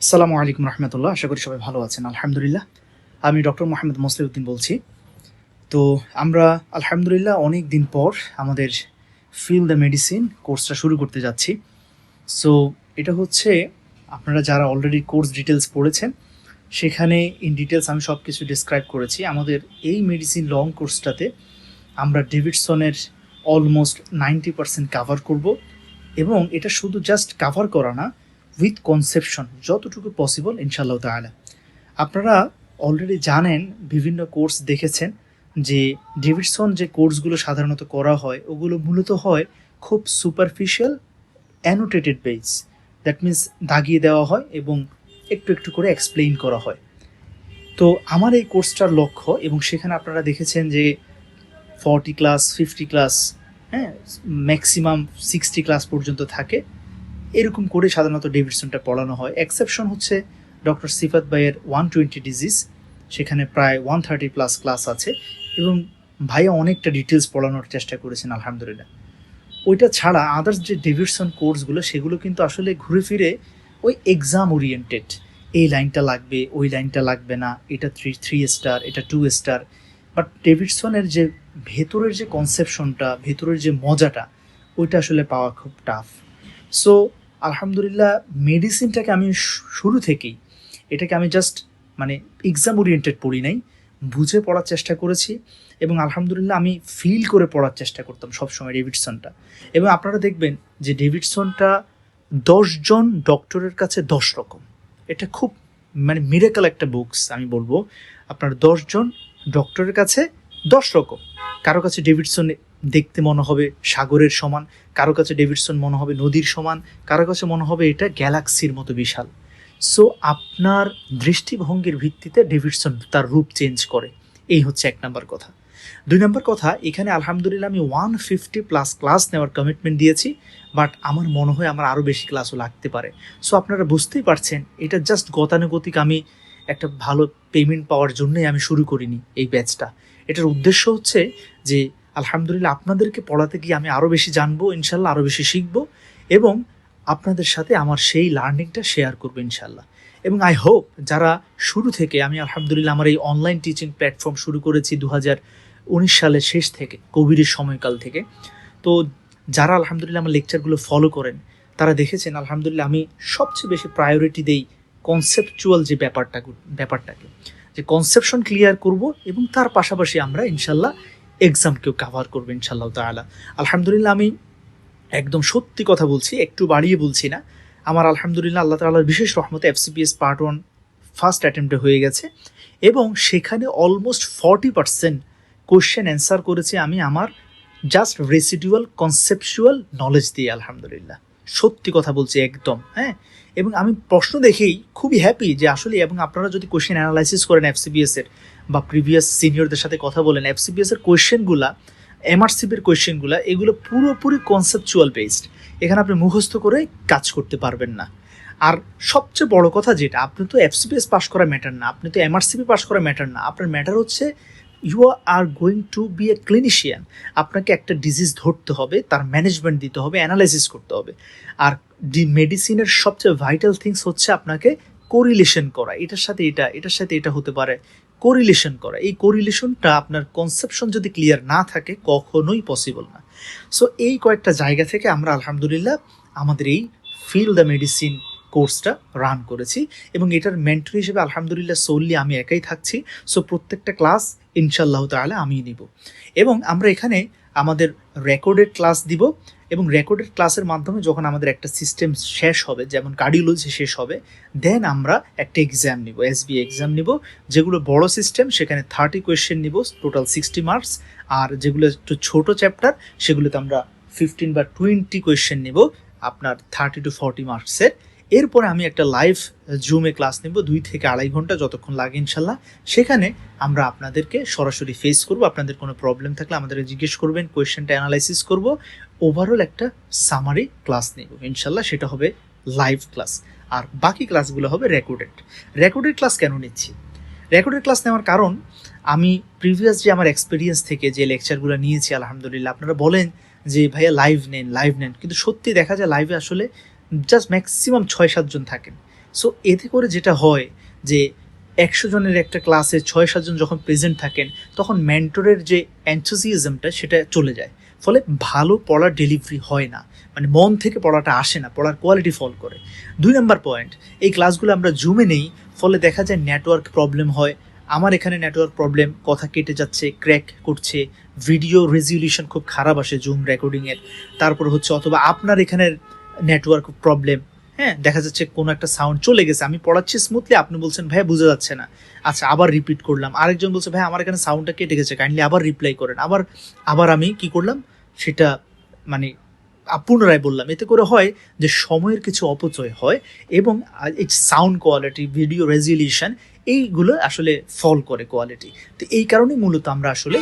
আসসালামু আলাইকুম রহমতুল্লাহ। আশা করি সবাই ভালো আছেন। আলহামদুলিল্লাহ। আমি ডক্টর মোহাম্মদ মসলিউদ্দিন বলছি। তো আমরা আলহামদুলিল্লাহ অনেক দিন পর আমাদের ফিল দ্য মেডিসিন কোর্সটা শুরু করতে যাচ্ছি। সো এটা হচ্ছে, আপনারা যারা অলরেডি কোর্স ডিটেলস পড়েছেন সেখানে ইন ডিটেলস আমি সব কিছু ডিসক্রাইব করেছি। আমাদের এই মেডিসিন লং কোর্সটাতে আমরা ডেভিডসনের অলমোস্ট 90% কাভার করব, এবং এটা শুধু জাস্ট কাভার করা না, উইথ কনসেপশন যতটুকু পসিবল ইনশাআল্লাহ তাআলা। আপনারা অলরেডি জানেন, বিভিন্ন কোর্স দেখেছেন যে ডেভিডসন যে কোর্সগুলো সাধারণত করা হয় ওগুলো মূলত হয় খুব superficial annotated base, that means দাগিয়ে দেওয়া হয় এবং একটু একটু করে এক্সপ্লেইন করা হয়। তো আমার এই কোর্সটার লক্ষ্য, এবং সেখানে আপনারা দেখেছেন যে 40 ক্লাস, 50 ক্লাস, হ্যাঁ, ম্যাক্সিমাম 60 ক্লাস পর্যন্ত থাকে। এরকম করে সাধারণত ডেভিডসনটা পড়ানো হয়। এক্সেপশন হচ্ছে ডক্টর সিফাত ভাইয়ের 120 ডিজিজ, সেখানে প্রায় 130+ ক্লাস আছে, এবং ভাইয়া অনেকটা ডিটেলস পড়ানোর চেষ্টা করেছেন আলহামদুলিল্লাহ। ওইটা ছাড়া আদার্স যে ডেভিডসন কোর্সগুলো সেগুলো কিন্তু আসলে ঘুরে ফিরে ওই এক্সাম ওরিয়েন্টেড, এই লাইনটা লাগবে, ওই লাইনটা লাগবে না, এটা 3 স্টার, এটা 2 স্টার। বাট ডেভিডসনের যে ভেতরের যে কনসেপশনটা, ভেতরের যে মজাটা, ওইটা আসলে পাওয়া খুব টাফ। সো আলহামদুলিল্লাহ মেডিসিনটাকে আমি শুরু থেকেই এটাকে আমি জাস্ট মানে এক্সাম ওরিয়েন্টেড পড়ি নাই, বুঝে পড়ার চেষ্টা করেছি, এবং আলহামদুলিল্লাহ আমি ফিল করে পড়ার চেষ্টা করতাম সবসময় ডেভিডসনটা। এবং আপনারা দেখবেন যে ডেভিডসনটা 10 জন ডক্টরের কাছে 10 রকম। এটা খুব মানে মিরাকল একটা বুকস আমি বলবো। আপনার 10 জন ডক্টরের কাছে 10 রকম। কারো কাছে ডেভিডসন দেখতে মনে হবে সাগরের সমান, কারো কাছে ডেভিডসন মনে হবে নদীর সমান, কারো কাছে মনে হবে এটা গ্যালাক্সির মতো বিশাল। সো আপনার দৃষ্টিভঙ্গির ভিত্তিতে ডেভিডসন তার রূপ চেঞ্জ করে। এই হচ্ছে 1 নম্বর কথা। 2 নম্বর কথা, এখানে আলহামদুলিল্লাহ আমি 150+ ক্লাস নেওয়ার কমিটমেন্ট দিয়েছি, বাট আমার মনে হয় আমার আরও বেশি ক্লাসও লাগতে পারে। সো আপনারা বুঝতেই পারছেন, এটা জাস্ট গতানুগতিক আমি একটা ভালো পেমেন্ট পাওয়ার জন্যই আমি শুরু করিনি এই ব্যাচটা। এটার উদ্দেশ্য হচ্ছে যে আলহামদুলিল্লাহ আপনাদেরকে পড়াতে গিয়ে আমি আরও বেশি জানবো ইনশাল্লাহ, আরও বেশি শিখবো, এবং আপনাদের সাথে আমার সেই লার্নিংটা শেয়ার করবো ইনশাল্লাহ। এবং আই হোপ যারা শুরু থেকে, আমি আলহামদুলিল্লাহ আমার এই অনলাইন টিচিং প্ল্যাটফর্ম শুরু করেছি 2019 সালের শেষ থেকে, কোভিডের সময়কাল থেকে। তো যারা আলহামদুলিল্লাহ আমার লেকচারগুলো ফলো করেন তারা দেখেছেন আলহামদুলিল্লাহ আমি সবচেয়ে বেশি প্রায়োরিটি দেই কনসেপচুয়াল যে ব্যাপারটাকে, যে কনসেপশন ক্লিয়ার করব, এবং তার পাশাপাশি আমরা ইনশাল্লাহ এক্সামকেও কাভার করবো ইনশাল্লাহ তাআলা। আলহামদুলিল্লাহ আমি একদম সত্যি কথা বলছি, একটু বাড়িয়ে বলছি না। আমার আলহামদুলিল্লাহ আল্লাহ তাআলার বিশেষ রহমতে FCPS পার্ট 1 ফার্স্ট অ্যাটেম্পটে হয়ে গেছে, এবং সেখানে অলমোস্ট 40% কোশ্চেন অ্যান্সার করেছি আমি আমার জাস্ট রেসিডুয়াল কনসেপচুয়াল নলেজ দিয়ে আলহামদুলিল্লাহ। সত্যি কথা বলছি একদম, হ্যাঁ। এবং আমি প্রশ্ন দেখেই খুবই হ্যাপি যে আসলে, এবং আপনারা যদি কোশ্চেন অ্যানালাইসিস করেন FCPS-এর বা প্রিভিয়াস সিনিয়রদের সাথে কথা বলেন, FCPS-এর কোয়েশ্চেনগুলা, MRCP-র কোয়েশ্চেনগুলা, এগুলো পুরোপুরি কনসেপচুয়াল বেসড। এখানে আপনি মুখস্থ করে কাজ করতে পারবেন না। আর সবচেয়ে বড় কথা যেটা, আপনি তো FCPS পাস করা ম্যাটার না, আপনি তো MRCP পাস করা ম্যাটার না, আপনার ম্যাটার হচ্ছে you are going to be a clinician. আপনাকে একটা ডিজিজ ধরতে হবে, তার ম্যানেজমেন্ট দিতে হবে, অ্যানালাইসিস করতে হবে। আর মেডিসিনের সবচেয়ে ভাইটাল থিংস হচ্ছে আপনাকে কোরিলেশন করা, এটার সাথে এটা, এটার সাথে এটা হতে পারে, কোরিলেশন করা। এই কোরিলেশনটা আপনার কনসেপশন যদি ক্লিয়ার না থাকে কখনোই পসিবল না। সো এই কয়েকটা জায়গা থেকে আমরা আলহামদুলিল্লাহ আমাদের এই ফিল দ্য মেডিসিন কোর্সটা রান করেছি, এবং এটার মেন্টর হিসেবে আলহামদুলিল্লাহ সোললি আমি একাই থাকছি। সো প্রত্যেকটা ক্লাস ইনশাআল্লাহ তাআলা আমিই নিব, এবং আমরা এখানে আমাদের রেকর্ডেড ক্লাস দিব, এবং রেকর্ডেড ক্লাসের মাধ্যমে যখন আমাদের একটা সিস্টেম শেষ হবে, যেমন কার্ডিওলজি শেষ হবে, দেন আমরা একটা এক্সাম নিব, SB এক্সাম নিব, যেগুলো বড় সিস্টেম সেখানে 30 কোয়েশ্চেন নিব, টোটাল 60 মার্কস। আর যেগুলো একটু ছোটো চ্যাপ্টার সেগুলোতে আমরা 15 বা 20 কোয়েশ্চেন নিব, আপনার 30 to 40 মার্কসের। এরপরে আমি একটা লাইভ জুমে ক্লাস নেব 2 থেকে 2.5 ঘন্টা, যতক্ষণ লাগে ইনশাল্লাহ। সেখানে আমরা আপনাদেরকে সরাসরি ফেস করব, আপনাদের কোনো প্রবলেম থাকলে আমাদেরকে জিজ্ঞেস করবেন, কোয়েশ্চেনটা অ্যানালাইসিস করব, ওভারঅল একটা সামারি ক্লাস নেব ইনশাল্লাহ। সেটা হবে লাইভ ক্লাস, আর বাকি ক্লাসগুলো হবে রেকর্ডেড ক্লাস। কেন নিচ্ছি রেকর্ডেড ক্লাস নেওয়ার কারণ, আমি প্রিভিয়াস যে আমার এক্সপিরিয়েন্স থেকে যে লেকচারগুলো নিয়েছি আলহামদুলিল্লাহ, আপনারা বলেন যে ভাইয়া লাইভ নেন, কিন্তু সত্যি দেখা যায় লাইভে আসলে জাস্ট ম্যাক্সিমাম 6-7 জন থাকেন, সো এতে করে যেটা হয় যে 100 জনের একটা ক্লাসে 6-7 জন যখন প্রেজেন্ট থাকেন তখন মেন্টরের যে এনথুজিয়াজমটা সেটা চলে যায়, ফলে ভালো পড়ার ডেলিভারি হয় না, মানে মন থেকে পড়াটা আসে না, পড়ার কোয়ালিটি ফল করে। 2 নম্বর পয়েন্ট, এই ক্লাসগুলো আমরা জুমে নেই, ফলে দেখা যায় নেটওয়ার্ক প্রবলেম হয়। আমার এখানে নেটওয়ার্ক প্রবলেম, কথা কেটে যাচ্ছে, ক্র্যাক করছে, ভিডিও রেজলিউশন খুব খারাপ আসে জুম রেকর্ডিংয়ের। তারপর হচ্ছে অথবা আপনার এখানের নেটওয়ার্ক প্রবলেম, হ্যাঁ, দেখা যাচ্ছে কোনো একটা সাউন্ড চলে গেছে, আমি পড়াচ্ছি স্মুথলি, আপনি বলছেন ভাই বোঝা যাচ্ছে না, আচ্ছা আবার রিপিট করলাম, আরেকজন বলছে ভাই আমার এখানে সাউন্ডটা কেটে গেছে, কাইন্ডলি আবার রিপ্লাই করেন, আবার আবার আমি কি করলাম সেটা মানে পুনরায় বললাম। এতে করে হয় যে সময়ের কিছু অপচয় হয় এবং এই সাউন্ড কোয়ালিটি, ভিডিও রেজলিউশন, এইগুলো আসলে ফল করে কোয়ালিটি। তো এই কারণে মূলত আমরা আসলে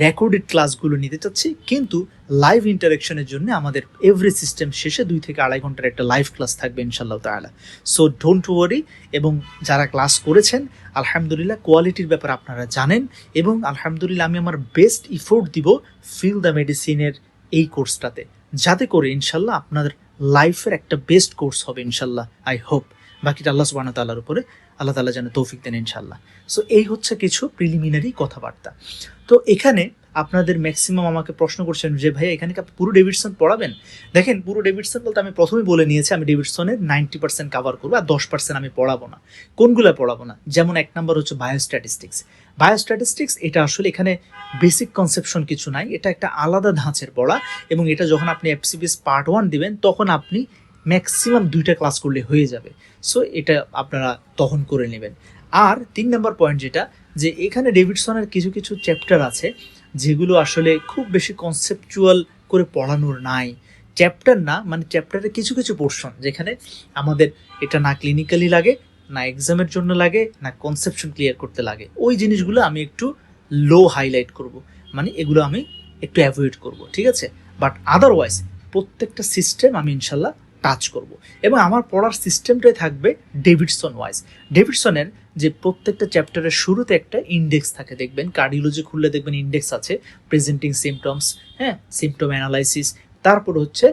রেকর্ডেড ক্লাসগুলো নিতে চাচ্ছি, কিন্তু লাইভ ইন্টারাকশনের জন্য আমাদের এভরি সিস্টেম শেষে 2 থেকে 2.5 ঘন্টার একটা লাইভ ক্লাস থাকবে ইনশাআল্লাহ তাআলা। So don't worry. এবং যারা ক্লাস করেছেন আলহামদুলিল্লাহ কোয়ালিটির ব্যাপারে আপনারা জানেন, এবং আলহামদুলিল্লাহ আমি আমার বেস্ট ইফোর্ট দিব ফিল দ্য মেডিসিনের এই কোর্সটাতে, যাতে করে ইনশাল্লাহ আপনাদের লাইফের একটা বেস্ট কোর্স হবে ইনশাল্লাহ। আই হোপ বাকিটা আল্লাহ সুবহানাহু ওয়া তাআলার উপরে, আল্লাহ তাআলা যেন তৌফিক দেন ইনশাল্লাহ। সো এই হচ্ছে কিছু প্রিলিমিনারি কথাবার্তা। তো এখানে আপনাদের ম্যাক্সিমাম আমাকে প্রশ্ন করছেন যে ভাইয়া এখানে কি আপনি পুরো ডেভিডসন পড়াবেন? দেখেন, পুরো ডেভিডসন বলতে আমি প্রথমেই বলে নিয়েছি আমি ডেভিডসনের 90% কাভার করবো, আর 10% আমি পড়াবো না। কোনগুলো পড়াবো না? যেমন 1 নম্বর হচ্ছে বায়োস্ট্যাটিস্টিক্স। বায়োস্ট্যাটিস্টিক্স এটা আসলে এখানে বেসিক কনসেপশন কিছু নাই, এটা একটা আলাদা ধাঁচের পড়া, এবং এটা যখন আপনি এফসিবিএস পার্ট 1 দিবেন তখন আপনি ম্যাক্সিমাম 2টা ক্লাস করলে হয়ে যাবে। সো এটা আপনারা তখন করে নেবেন। আর 3 নম্বর পয়েন্ট যেটা, যে এখানে ডেভিডসনের কিছু কিছু চ্যাপ্টার আছে যেগুলো আসলে খুব বেশি কনসেপচুয়াল করে পড়ানোর নাই, চ্যাপ্টার না, মানে চ্যাপ্টারের কিছু কিছু পোর্শন যেখানে আমাদের এটা না ক্লিনিক্যালি লাগে, না এক্সামের জন্য লাগে, না কনসেপশন ক্লিয়ার করতে লাগে, ওই জিনিসগুলো আমি একটু লো হাইলাইট করব, মানে এগুলো আমি একটু অ্যাভয়েড করব, ঠিক আছে? বাট আদারওয়াইজ প্রত্যেকটা সিস্টেম আমি ইনশাল্লাহ টাচ করব, এবং আমার পড়ার সিস্টেমটাই থাকবে ডেভিডসন ওয়াইজ। ডেভিডসনের যে প্রত্যেকটা চ্যাপ্টারের শুরুতে একটা ইন্ডেক্স থাকে, দেখবেন কার্ডিওলজি খুললে দেখবেন ইন্ডেক্স আছে, প্রেজেন্টিং সিমটমস, হ্যাঁ, সিমটম অ্যানালাইসিস, তারপর হচ্ছে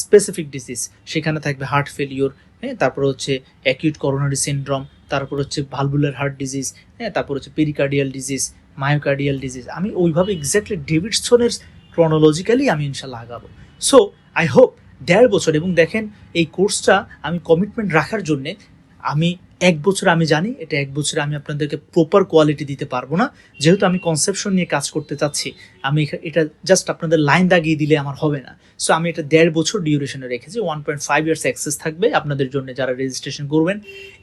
স্পেসিফিক ডিজিজ, সেখানে থাকবে হার্ট ফেলিওর, হ্যাঁ, তারপর হচ্ছে অ্যাকিউট করোনারি সিনড্রোম, তারপর হচ্ছে ভালভুলার হার্ট ডিজিজ, হ্যাঁ, তারপর হচ্ছে পেরিকার্ডিয়াল ডিজিজ, মায়োকার্ডিয়াল ডিজিজ। আমি ওইভাবে এক্স্যাক্টলি ডেভিডসনের ক্রনোলজিক্যালি আমি ইনশাল্লাহ আগাবো। সো আই হোপ 1.5 বছর, এবং দেখেন এই কোর্সটা আমি কমিটমেন্ট রাখার জন্যে আমি 1 বছর, আমি জানি এটা 1 বছরে আমি আপনাদেরকে প্রপার কোয়ালিটি দিতে পারবো না, যেহেতু আমি কনসেপশন নিয়ে কাজ করতে চাচ্ছি, আমি এটা জাস্ট আপনাদের লাইন দাগিয়ে দিলে আমার হবে না। সো আমি এটা 1.5 বছর ডিউরেশনে রেখেছি, 1.5 ইয়ার্স অ্যাক্সেস থাকবে আপনাদের জন্য যারা রেজিস্ট্রেশন করবেন,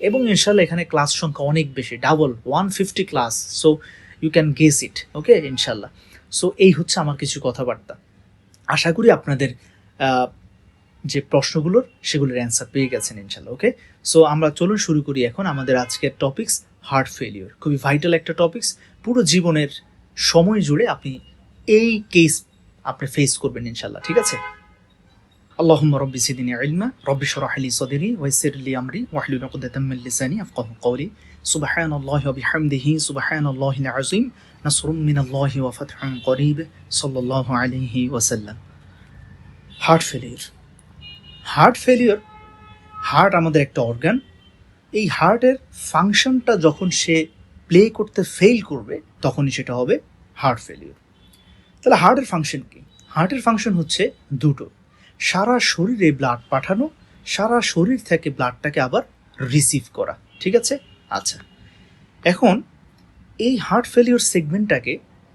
এবং ইনশাল্লাহ এখানে ক্লাস সংখ্যা অনেক বেশি, double 150 class. So you can guess it, okay ইনশাল্লাহ। সো এই হচ্ছে আমার কিছু কথাবার্তা, আশা করি আপনাদের যে প্রশ্নগুলোর সেগুলোর অ্যান্সার পেয়ে গেছেন ইনশাল্লাহ, ওকে। সো আমরা চলুন শুরু করি এখন আমাদের আজকের টপিকস, হার্ট ফেলিওর। খুবই ভাইটাল একটা টপিকস, পুরো জীবনের সময় জুড়ে আপনি এই কেস আপনি ফেস করবেন ইনশাল্লাহ, ঠিক আছে? আল্লাহুম্মা রব্বি জিদনি ইলমা রব্বি শরহ লি সাদরি ওয়াইসির লি আমরি ওয়াহলুল উকদাতাম মিন লিসানি ইয়াফকাহু কওলি সুবহানাল্লাহি ওয়া বিহামদিহি সুবহানাল্লাহিল আযীম নাসরুম মিনাল্লাহি ওয়া ফাতহুন করিব সাল্লাল্লাহু আলাইহি ওয়াসাল্লাম। Heart failure, heart failure, heart আমাদের একটা অর্গান, এই হার্টের ফাংশনটা যখন সে প্লে করতে ফেল করবে তখনই সেটা হবে হার্ট ফেলিওর। তাহলে হার্টের ফাংশন কি? হার্টের ফাংশন হচ্ছে দুটো, সারা শরীরে ব্লাড পাঠানো, সারা শরীর থেকে ব্লাডটাকে আবার রিসিভ করা, ঠিক আছে? আচ্ছা, এখন এই হার্ট ফেলিওর সেগমেন্টটাকে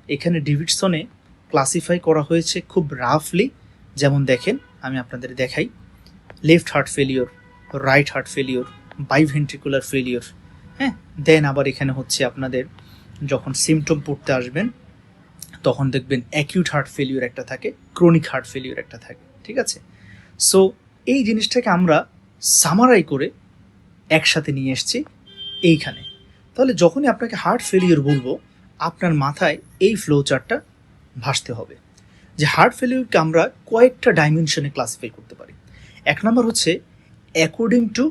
এখানে ডেভিডসনে ক্লাসিফাই করা হয়েছে খুব রাফলি। যেমন দেখেন, আমি আপনাদের দেখাই, left heart failure, right heart failure, biventricular failure, হ্যাঁ, দেন আবার এখানে হচ্ছে আপনাদের যখন সিমটম পড়তে আসবেন তখন দেখবেন অ্যাকিউট হার্ট ফেলিওর একটা থাকে, ক্রনিক হার্ট ফেলিওর একটা থাকে, ঠিক আছে? সো এই জিনিসটাকে আমরা সামারাই করে একসাথে নিয়ে এসেছি এইখানে। তাহলে যখনই আপনাকে হার্ট ফেলিওর বলবো আপনার মাথায় এই ফ্লো চার্টটা ভাসতে হবে, যে হার্ট ফেলিওরকে আমরা কয়েকটা ডাইমেনশনে ক্লাসিফাই করতে পারি। 1 নম্বর হচ্ছে according to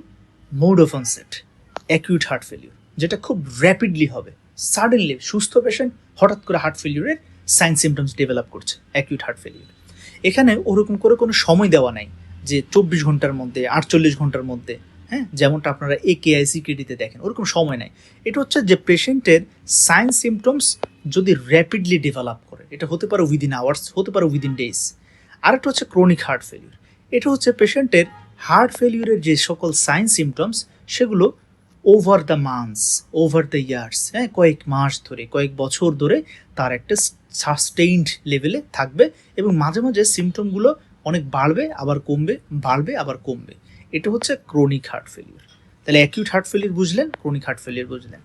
mode of onset, acute heart failure, যেটা খুব র্যাপিডলি হবে, সাডেনলি সুস্থ পেশেন্ট হঠাৎ করে হার্ট ফেলিওরের সাইন সিমটমস ডেভেলপ করছে, অ্যাকিউট হার্ট ফেলিওর। এখানে ওরকম করে কোনো সময় দেওয়া নাই যে 24 ঘন্টার মধ্যে, 48 ঘন্টার মধ্যে, হ্যাঁ, যেমনটা আপনারা AKI-CKD-তে দেখেন, ওরকম সময় নেই। এটা হচ্ছে যে পেশেন্টের সাইন সিমটমস যদি র্যাপিডলি ডেভেলপ করে, এটা হতে পারে উইদিন আওয়ার্স, হতে পারে উইদিন ডেজ। আরেকটা হচ্ছে ক্রনিক হার্ট ফেলিউর। এটা হচ্ছে পেশেন্টের হার্ট ফেলিউরের যে সকল সাইন সিমটমস সেগুলো over the months, over the years, হ্যাঁ, কয়েক মাস ধরে, কয়েক বছর ধরে তার একটা সাস্টেইনড লেভেলে থাকবে এবং মাঝে মাঝে সিমটমগুলো অনেক বাড়বে আবার কমবে, বাড়বে আবার কমবে। এটা হচ্ছে ক্রনিক হার্ট ফেলিউর। তাহলে অ্যাকিউট হার্ট ফেলিউর বুঝলেন, ক্রনিক হার্ট ফেলিউর বুঝলেন।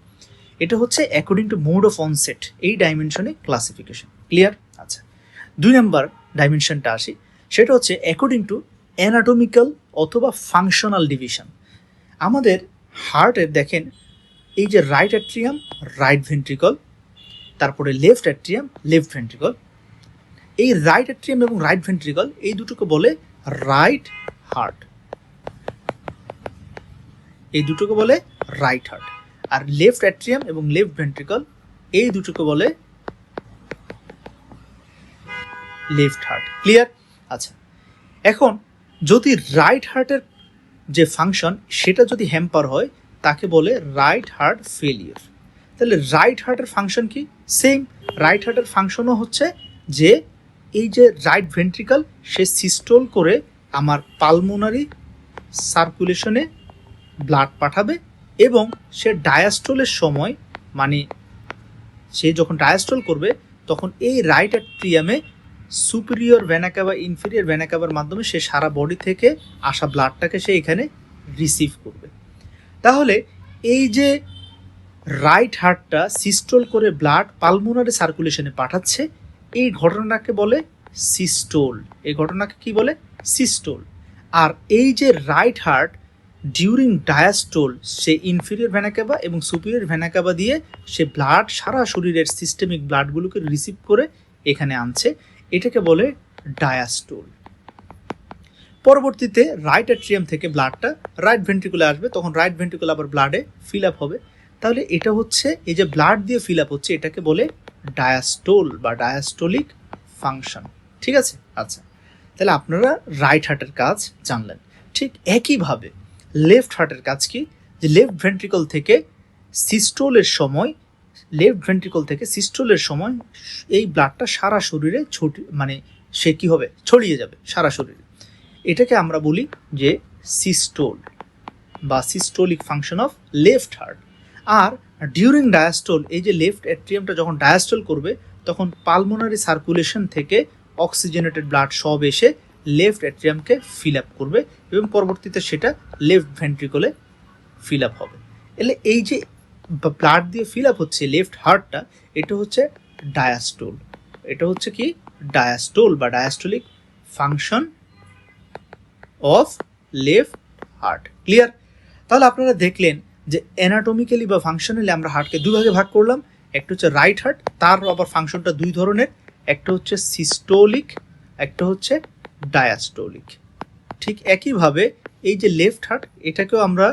এটা হচ্ছে according to mode of onset, এই ডাইমেনশনে ক্লাসিফিকেশন। ক্লিয়ার? আচ্ছা, 2 নম্বর ডাইমেনশনটা আসি, সেটা হচ্ছে অ্যাকর্ডিং টু অ্যানাটমিক্যাল অথবা ফাংশনাল ডিভিশন। আমাদের হার্টের দেখেন, এই যে রাইট অ্যাট্রিয়াম, রাইট ভেন্ট্রিকল, তারপরে লেফট অ্যাট্রিয়াম, লেফট ভেন্ট্রিকল। এই রাইট অ্যাট্রিয়াম এবং রাইট ভেন্ট্রিকল এই দুটোকে বলে রাইট হার্ট, এই দুটোকে বলে রাইট হার্ট। আর লেফট অ্যাট্রিয়াম এবং লেফট ভেন্ট্রিকল এই দুটোকে বলে লেফট হার্ট। ক্লিয়ার? আচ্ছা, এখন যদি রাইট হার্টের যে ফাংশন সেটা যদি হ্যাম্পার হয় তাকে বলে রাইট হার্ট ফেলিওর। তাহলে রাইট হার্টের ফাংশন কি? সেম। রাইট হার্টের ফাংশনও হচ্ছে যে এই যে রাইট ভেন্ট্রিকল সে সিস্টোল করে আমার পালমোনারি সার্কুলেশনে ব্লাড পাঠাবে এবং সে ডায়াস্টোলের সময়, মানে সে যখন ডায়াস্টোল করবে তখন এই রাইট অ্যাট্রিয়ামে superior vena cava, inferior vena ক্যাভার মাধ্যমে সে সারা বডি থেকে আসা ব্লাডটাকে সে এখানে রিসিভ করবে। তাহলে এই যে রাইট হার্টটা সিস্টোল করে ব্লাড পালমোনারি সার্কুলেশনে পাঠাচ্ছে, এই ঘটনাটাকে বলে সিস্টোল। এই ঘটনাকে কি বলে? সিস্টোল। আর এই যে রাইট হার্ট ডিউরিং ডায়াস্টোল সে ইনফিরিয়র ভেনা ক্যাভা এবং সুপিরিয়র ভেনা ক্যাভা দিয়ে সে ব্লাড সারা শরীরের সিস্টেমিক ব্লাডগুলোকে রিসিভ করে এখানে আনছে, এটাকে বলে ডায়াস্টোল। পরবর্তীতে রাইট অ্যাট্রিয়াম থেকে ব্লাডটা রাইট ভেন্ট্রিকুলে আসবে, তখন রাইট ভেন্ট্রিকুল আবার ব্লাডে ফিল আপ হবে। তাহলে এটা হচ্ছে এই যে ব্লাড দিয়ে ফিল আপ হচ্ছে, এটাকে বলে ডায়াস্টোল বা ডায়াস্টোলিক ফাংশন। ঠিক আছে? আচ্ছা, তাহলে আপনারা রাইট হার্টের কাজ জানলেন। ঠিক একইভাবে লেফট হার্টের কাজ কি? যে লেফট ভেন্ট্রিকল থেকে সিস্টোলের সময়, লেফট ভেন্ট্রিকল থেকে সিস্টোলের সময় এই ব্লাডটা সারা শরীরে মানে সে কী হবে? ছড়িয়ে যাবে সারা শরীরে। এটাকে আমরা বলি যে সিস্টোল বা systolic function of left heart. আর ডিউরিং ডায়াস্টোল, এই যে লেফট অ্যাট্রিয়ামটা যখন ডায়াস্টোল করবে তখন পালমোনারি সার্কুলেশন থেকে অক্সিজেনেটেড ব্লাড সব এসে লেফট অ্যাট্রিয়ামকে ফিল আপ করবে এবং পরবর্তীতে সেটা লেফট ভেন্ট্রিকলে ফিল আপ হবে। এলে এই যে ব্লাড দিয়ে ফিল আপ হচ্ছে লেফট হার্টটা, এটা হচ্ছে ডায়াস্টোল। এটা হচ্ছে কি? ডায়াস্টোল বা diastolic function of left heart. Clear? তাহলে আপনারা দেখলেন যে অ্যানাটমিক্যালি বা ফাংশনালি আমরা হার্টকে 2 ভাগে ভাগ করলাম। একটা হচ্ছে রাইট হার্ট, তার আবার ফাংশনটা 2 ধরনের, একটা হচ্ছে সিস্টোলিক, একটা হচ্ছে ডায়াস্টোলিক। ঠিক একইভাবে এই যে লেফট হার্ট, এটাকেও আমরা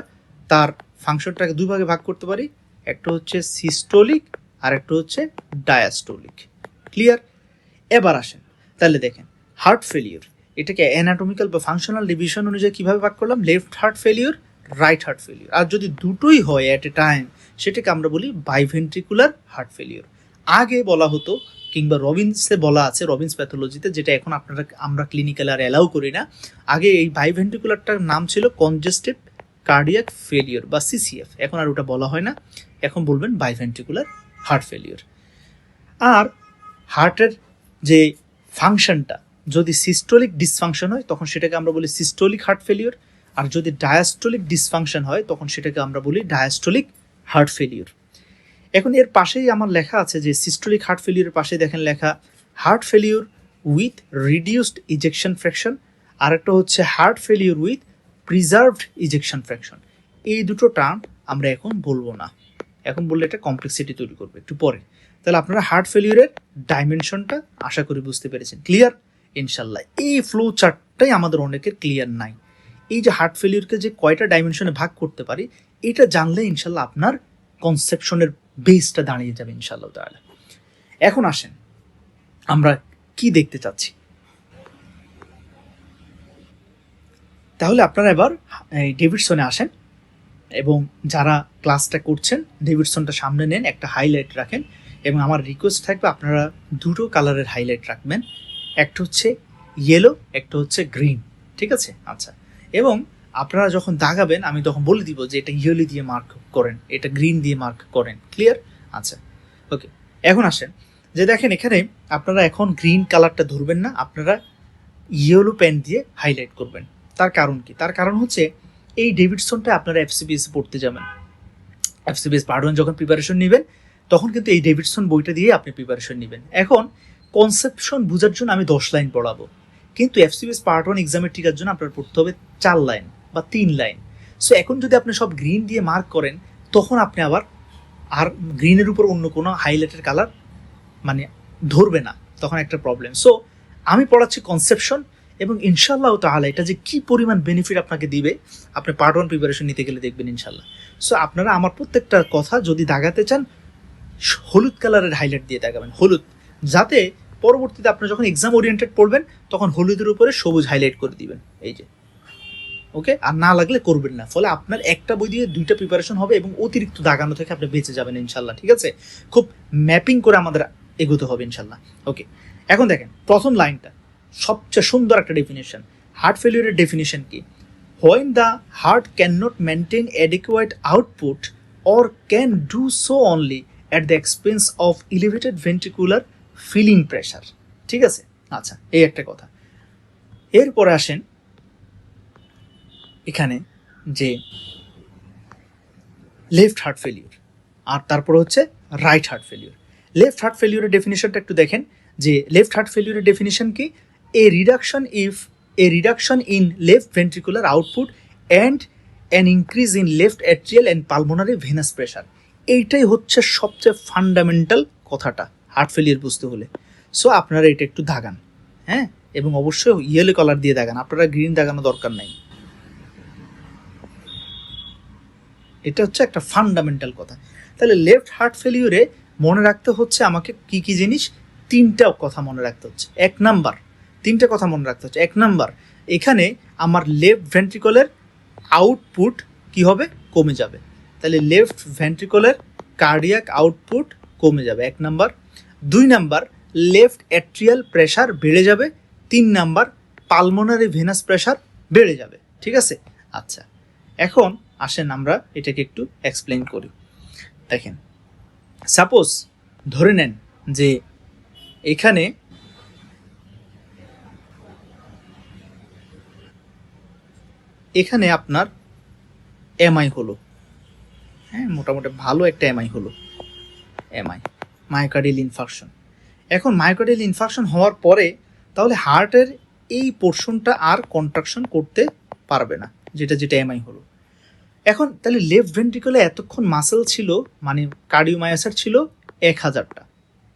তার ফাংশনটাকে 2 ভাগে ভাগ করতে পারি, একটা হচ্ছে সিস্টোলিক আর একটা হচ্ছে ডায়াস্টোলিক। ক্লিয়ার? এবার আসেন, তাহলে দেখেন হার্ট ফেলিওর, এটাকে অ্যানাটমিক্যাল বা ফাংশনাল ডিভিশন অনুযায়ী কীভাবে ভাগ করলাম? Left heart failure, right heart failure. আর যদি দুটোই হয় অ্যাট এ টাইম, সেটাকে আমরা বলি বাইভেন্ট্রিকুলার হার্ট ফেলিওর। আগে বলা হতো, কিংবা রবিনসে বলা আছে, রবিনস প্যাথোলজিতে, যেটা এখন আমরা ক্লিনিক্যালে আর অ্যালাউ করি না। আগে এই বাইভেন্ট্রিকুলারটার নাম ছিল কনজেস্টিভ কার্ডিয়াক ফেলিওর বা CCF। এখন আর ওটা বলা হয় না, এখন বলবেন বাইভেন্ট্রিকুলার হার্ট ফেলিওর। আর হার্টের যে ফাংশনটা যদি সিস্টোলিক ডিসফাংশন হয় তখন সেটাকে আমরা বলি সিস্টোলিক হার্ট ফেলিওর, আর যদি ডায়াস্টোলিক ডিসফাংশন হয় তখন সেটাকে আমরা বলি ডায়াস্টোলিক হার্ট ফেলিওর। এখন এর পাশেই আমার লেখা আছে যে সিস্টোলিক হার্ট ফেলিওরের পাশে দেখেন লেখা heart failure with reduced ejection fraction, আর একটা হচ্ছে heart failure with preserved ejection fraction. এই দুটো টার্ম আমরা এখন বলবো না, এখন বললে এটা কমপ্লেক্সিটি তৈরি করবে একটু পরে। তাহলে আপনারা হার্ট ফেলিওরের ডাইমেনশনটা আশা করি বুঝতে পেরেছেন। ক্লিয়ার? ইনশাল্লাহ। এই ফ্লো চার্টটাই আমাদের অনেকের ক্লিয়ার নাই। এই যে হার্ট ফেলিওরকে যে কয়টা ডাইমেনশনে ভাগ করতে পারি, এটা জানলে ইনশাল্লাহ আপনার কনসেপশনের বেসটা দাঁড়িয়ে যাবে ইনশাল্লাহ তাআলা। এখন আসেন আমরা কি দেখতে চাচ্ছি। তাহলে আপনারা এবার ডেভিডসনে আসেন। এবং যারা ক্লাসটা করছেন ডেভিডসনটা সামনে নেন, একটা হাইলাইট রাখেন, এবং আমার রিকোয়েস্ট থাকবে আপনারা দুটো কালারের হাইলাইট রাখবেন, একটা হচ্ছে ইয়েলো, একটা হচ্ছে গ্রিন, ঠিক আছে? আচ্ছা, এবং আপনারা যখন দাগাবেন আমি তখন বলে দিব যে এটা ইয়েলো দিয়ে মার্ক করেন, এটা গ্রিন দিয়ে মার্ক করেন, ক্লিয়ার? আচ্ছা, ওকে। এখন আসেন যে দেখেন এখানে আপনারা এখন গ্রিন কালারটা ধরবেন না, আপনারা ইয়েলো পেন দিয়ে হাইলাইট করবেন। তার কারণ কি? তার কারণ হচ্ছে এই ডেভিডসনটা আপনারা এফসিবিএস পড়তে যাবেন, এফসিবিএস পার্ট 1 যখন প্রিপারেশন নেবেন তখন কিন্তু এই ডেভিডসন বইটা দিয়ে আপনি প্রিপারেশন নেবেন। এখন কনসেপশন বোঝার জন্য আমি 10 লাইন পড়াবো, কিন্তু এফসিবিএস পার্ট 1 এক্সামের টিকার জন্য আপনার পড়তে হবে 4 লাইন বা 3 লাইন। সো এখন যদি আপনি সব গ্রিন দিয়ে মার্ক করেন তখন আপনি আবার আর গ্রিনের উপর অন্য কোনো হাইলাইটের কালার মানে ধরবে না, তখন একটা প্রবলেম। সো আমি পড়াচ্ছি কনসেপশন, এবং ইনশাল্লাহ তাহলে এটা যে কি পরিমাণ বেনিফিট আপনাকে দিবে আপনি পার্ট 1 প্রিপারেশন নিতে গেলে দেখবেন ইনশাল্লাহ। সো আপনারা আমার প্রত্যেকটা কথা যদি দাগাতে চান হলুদ কালারের হাইলাইট দিয়ে দাগাবেন, হলুদ, যাতে পরবর্তীতে আপনি যখন এক্সাম ওরিয়েন্টেড পড়বেন তখন হলুদের উপরে সবুজ হাইলাইট করে দিবেন, এই যে, ওকে? আর না লাগলে করবেন না, ফলে আপনার একটা বই দিয়ে 2টা প্রিপারেশন হবে এবং অতিরিক্ত দাগানো থেকে আপনি বেঁচে যাবেন ইনশাল্লাহ, ঠিক আছে? খুব ম্যাপিং করে আমাদের এগোতে হবে ইনশাল্লাহ, ওকে। এখন দেখেন প্রথম লাইনটা সবচেয়ে সুন্দর একটা ডেফিনেশন। হার্ট ফেলিউরের ডেফিনেশন কি? When the heart can not maintain adequate output or can do so only at the expense of elevated ventricular filling pressure, ঠিক আছে? আচ্ছা, এই একটা কথা। এরপরে আসেন এখানে যে লেফট হার্ট ফেলিউর, আর তারপর হচ্ছে right heart failure. Left heart ফেলিউরের ডেফিনেশনটা একটু দেখেন যে লেফট হার্ট ফেলিউরের ডেফিনেশন কি? A reduction in left ventricular output and an increase in left atrial and pulmonary venous pressure. এইটাই হচ্ছে সবচেয়ে ফান্ডামেন্টাল কথাটা হার্ট ফেলিউর বুঝতে হলে। সো আপনারা এটা একটু দাগান, হ্যাঁ, এবং অবশ্যই ইয়েলো কালার দিয়ে দাগান, আপনারা গ্রিন দাগানো দরকার নাই। এটা হচ্ছে একটা ফান্ডামেন্টাল কথা। তাহলে লেফট হার্ট ফেলিউরে মনে রাখতে হচ্ছে আমাকে কি কি জিনিস? 3টা কথা মনে রাখতে হচ্ছে। 1 নাম্বার, 3টে কথা মনে রাখতে হচ্ছে। 1 নাম্বার, এখানে আমার লেফট ভেন্ট্রিকলের আউটপুট কি হবে? কমে যাবে। তাহলে লেফট ভেন্ট্রিকলের কার্ডিয়াক আউটপুট কমে যাবে, 1 number. 2 number, left atrial pressure বেড়ে যাবে। 3 নাম্বার, পালমোনারি ভেনাস প্রেশার বেড়ে যাবে, ঠিক আছে? আচ্ছা, এখন আসেন আমরা এটাকে একটু এক্সপ্লেন করি। দেখেন, সাপোজ ধরে নেন যে এখানে আপনার এমআই হলো, হ্যাঁ, মোটামুটি ভালো একটা এমআই হলো, মায়োকার্ডিয়াল ইনফার্কশন। এখন মায়োকার্ডিয়াল ইনফার্কশন হওয়ার পরে তাহলে হার্টের এই পোর্শনটা আর কন্ট্রাকশন করতে পারবে না, যেটা এমআই হলো। এখন তাহলে লেফট ভেন্ট্রিকলে এতক্ষণ মাসেল ছিল, মানে কার্ডিওমায়োসাইট ছিল 1000টা,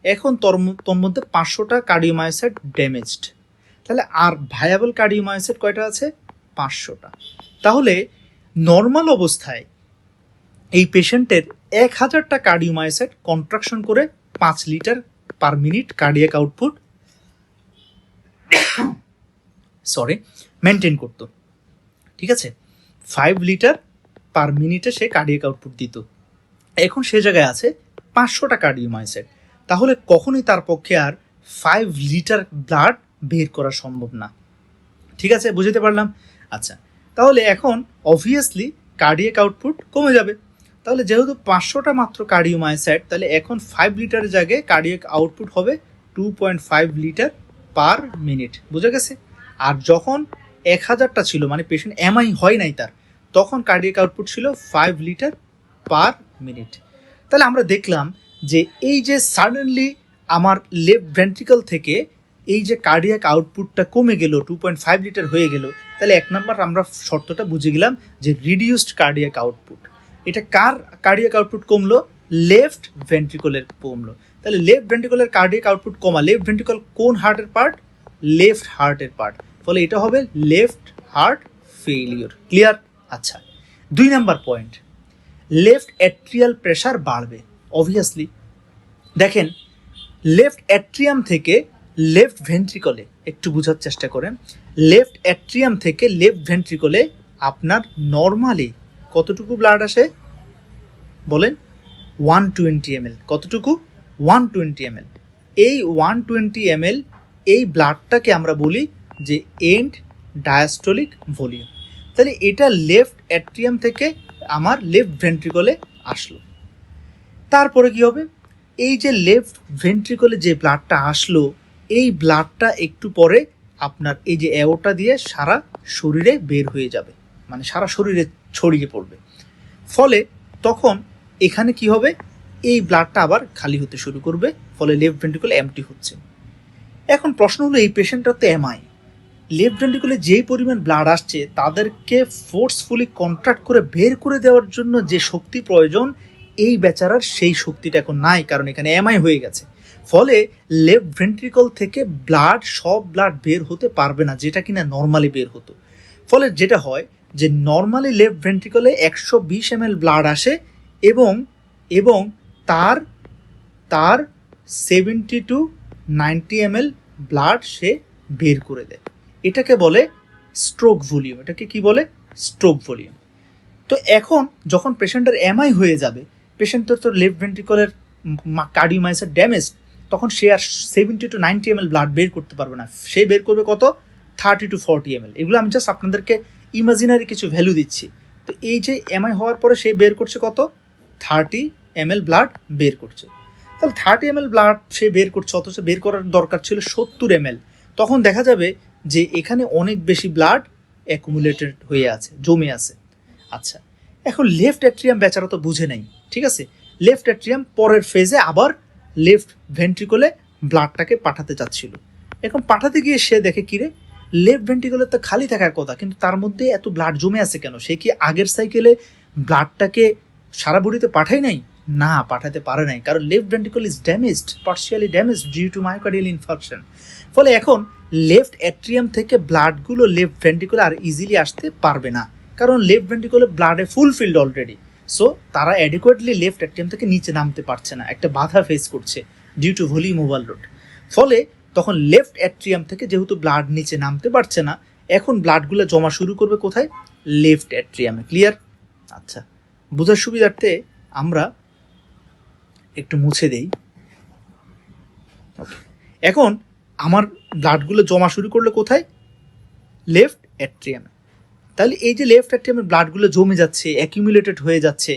এখন তোর মধ্যে 500টা কার্ডিওমায়োসাইট ড্যামেজড। তাহলে আর ভায়াবল কার্ডিওমায়োসাইট কয়টা আছে? 500টা। তাহলে নর্মাল অবস্থায় এই পেশেন্টের 1000টা কার্ডিওমায়োসাইট কন্ট্রাকশন করে 5 litre per minute cardiac output maintain করতো, ঠিক আছে? 5 লিটার পার মিনিটে সে কার্ডিয়াক আউটপুট দিত। এখন সে জায়গায় আছে 500টা কার্ডিওমায়োসাইট, তাহলে কখনোই তার পক্ষে আর 5 লিটার ব্লাড বের করা সম্ভব না, ঠিক আছে? বুঝতে পারলাম? আচ্ছা, তাহলে এখন অবভিয়াসলি কার্ডিয়াক আউটপুট কমে যাবে। তাহলে যেহেতু 500টা মাত্র কার্ডিওমায়োসাইট, তাহলে এখন 5 লিটারের জায়গায় কার্ডিয়াক আউটপুট হবে 2.5 লিটার পার মিনিট, বুঝে গেছে? আর যখন 1000টা ছিল, মানে পেশেন্ট এমআই হয় নাই তার, তখন কার্ডিয়াক আউটপুট ছিল 5 লিটার পার মিনিট। তাহলে আমরা দেখলাম যে এই যে সাডেনলি আমার লেফট ভেন্ট্রিকল থেকে এই যে কার্ডিয়াক আউটপুটটা কমে গেল, 2.5 লিটার হয়ে গেল, তাহলে 1 নাম্বার আমরা শর্তটা বুঝে গেলাম যে রিডিউসড কার্ডিয়াক আউটপুট। এটা কার কার্ডিয়াক আউটপুট কমলো? লেফট ভেন্ট্রিকলের কমলো। তাহলে লেফট ভেন্ট্রিকলের কার্ডিয়াক আউটপুট কমা, লেফট ভেন্ট্রিকল কোন হার্টের পার্ট? লেফট হার্টের পার্ট, ফলে এটা হবে লেফট হার্ট ফেলিওর, ক্লিয়ার? আচ্ছা, 2 number point, left atrial pressure বাড়বে। অবভিয়াসলি দেখেন, লেফট অ্যাট্রিয়াম থেকে লেফট ভেন্ট্রিকলে, একটু বোঝার চেষ্টা করেন, লেফট অ্যাট্রিয়াম থেকে লেফট ভেন্ট্রিকলে আপনার নর্মালি কতটুকু ব্লাড আসে বলেন? 120 ml। কতটুকু? 120 ml। এই 120 ml এই ব্লাডটাকে আমরা বলি যে এন্ড ডায়াস্টোলিক ভলিউম। তাহলে এটা লেফট অ্যাট্রিয়াম থেকে আমার লেফট ভেন্ট্রিকলে আসলো। তারপরে কি হবে? এই যে লেফট ভেন্ট্রিকলে যে ব্লাডটা আসলো, এই ব্লাডটা একটু পরে আপনার এই যে অ্যাওটা দিয়ে সারা শরীরে বের হয়ে যাবে, মানে সারা শরীরে ছড়িয়ে পড়বে। ফলে তখন এখানে কি হবে? এই ব্লাডটা আবার খালি হতে শুরু করবে, ফলে লেফট ভেন্ট্রিকল এমটি হচ্ছে। এখন প্রশ্ন হলো, এই পেশেন্টরা তো এমআই, লেফট ভেন্ট্রিকলে যেই পরিমাণ ব্লাড আসছে তাদেরকে ফোর্সফুলি কন্ট্রাক্ট করে বের করে দেওয়ার জন্য যে শক্তি প্রয়োজন, এই বেচারার সেই শক্তিটা এখন নাই, কারণ এখানে এমআই হয়ে গেছে। ফলে লেফট ভেন্ট্রিকল থেকে সব ব্লাড বের হতে পারবে না, যেটা কিনা নর্মালি বের হতো। ফলে যেটা হয় যে নর্মালি লেফট ভেন্ট্রিকলে 120 ml ব্লাড আসে এবং এবং তার তার 70 to 90 ml ব্লাড সে বের করে দেয়। এটাকে বলে স্ট্রোক ভলিউম। এটাকে কি বলে? Stroke volume. তো এখন যখন পেশেন্টের এমআই হয়ে যাবে, পেশেন্টের তো লেফট ভেন্ট্রিকলের কার্ডিওমায়োসাইট ড্যামেজ, তখন সে আর 70 to 90 ml ব্লাড বের করতে পারবে না। সে বের করবে কত? 30 to 40 ml। এগুলো আমি জাস্ট আপনাদেরকে ইমাজিনারি কিছু ভ্যালু দিচ্ছি। তো এই যে এমআই হওয়ার পরে সে বের করছে কত? 30 ml ব্লাড বের করছে। তাহলে 30 ml ব্লাড সে বের করছে, অথচ বের করার দরকার ছিল 70 ml। তখন দেখা যাবে যে এখানে অনেক বেশি ব্লাড অ্যাকুমুলেটেড হয়ে আছে, জমে আছে। আচ্ছা, এখন লেফট অ্যাট্রিয়াম বেচারা তো বুঝে নাই, ঠিক আছে? লেফট অ্যাট্রিয়াম পরের ফেজে আবার লেফট ভেন্ট্রিকলে ব্লাডটাকে পাঠাতে চাচ্ছিল। এখন পাঠাতে গিয়ে সে দেখে কিরে, লেফট ভেন্ট্রিকলে তো খালি থাকার কথা, কিন্তু তার মধ্যে এত ব্লাড জমে আছে কেন? সে কি আগের সাইকেলে ব্লাডটাকে সারা বডিতে পাঠায় নাই? না, পাঠাতে পারে নাই, কারণ left ventricle is damaged, partially damaged due to myocardial infarction. ফলে এখন লেফট অ্যাট্রিয়াম থেকে ব্লাডগুলো লেফট ভেন্ট্রিকলে আর ইজিলি আসতে পারবে না, কারণ লেফট ভেন্ট্রিকলে ব্লাডে ফুলফিল্ড অলরেডি। সো তারা অ্যাডিকুয়েটলি লেফট অ্যাট্রিয়াম থেকে নিচে নামতে পারছে না, একটা বাধা ফেস করছে ডিউ টু ভলিউম ওভারলোড। ফলে তখন লেফট অ্যাট্রিয়াম থেকে যেহেতু ব্লাড নিচে নামতে পারছে না, এখন ব্লাডগুলো জমা শুরু করবে কোথায়? লেফট অ্যাট্রিয়ামে। ক্লিয়ার? আচ্ছা, বোঝার সুবিধার্থে আমরা একটু মুছে দেই। এখন আমার ব্লাডগুলো জমা শুরু করলো কোথায়? লেফট অ্যাট্রিয়ামে। তাহলে এই যে লেফট অ্যাট্রিয়ামের ব্লাডগুলো জমে যাচ্ছে, অ্যাকিউমুলেটেড হয়ে যাচ্ছে,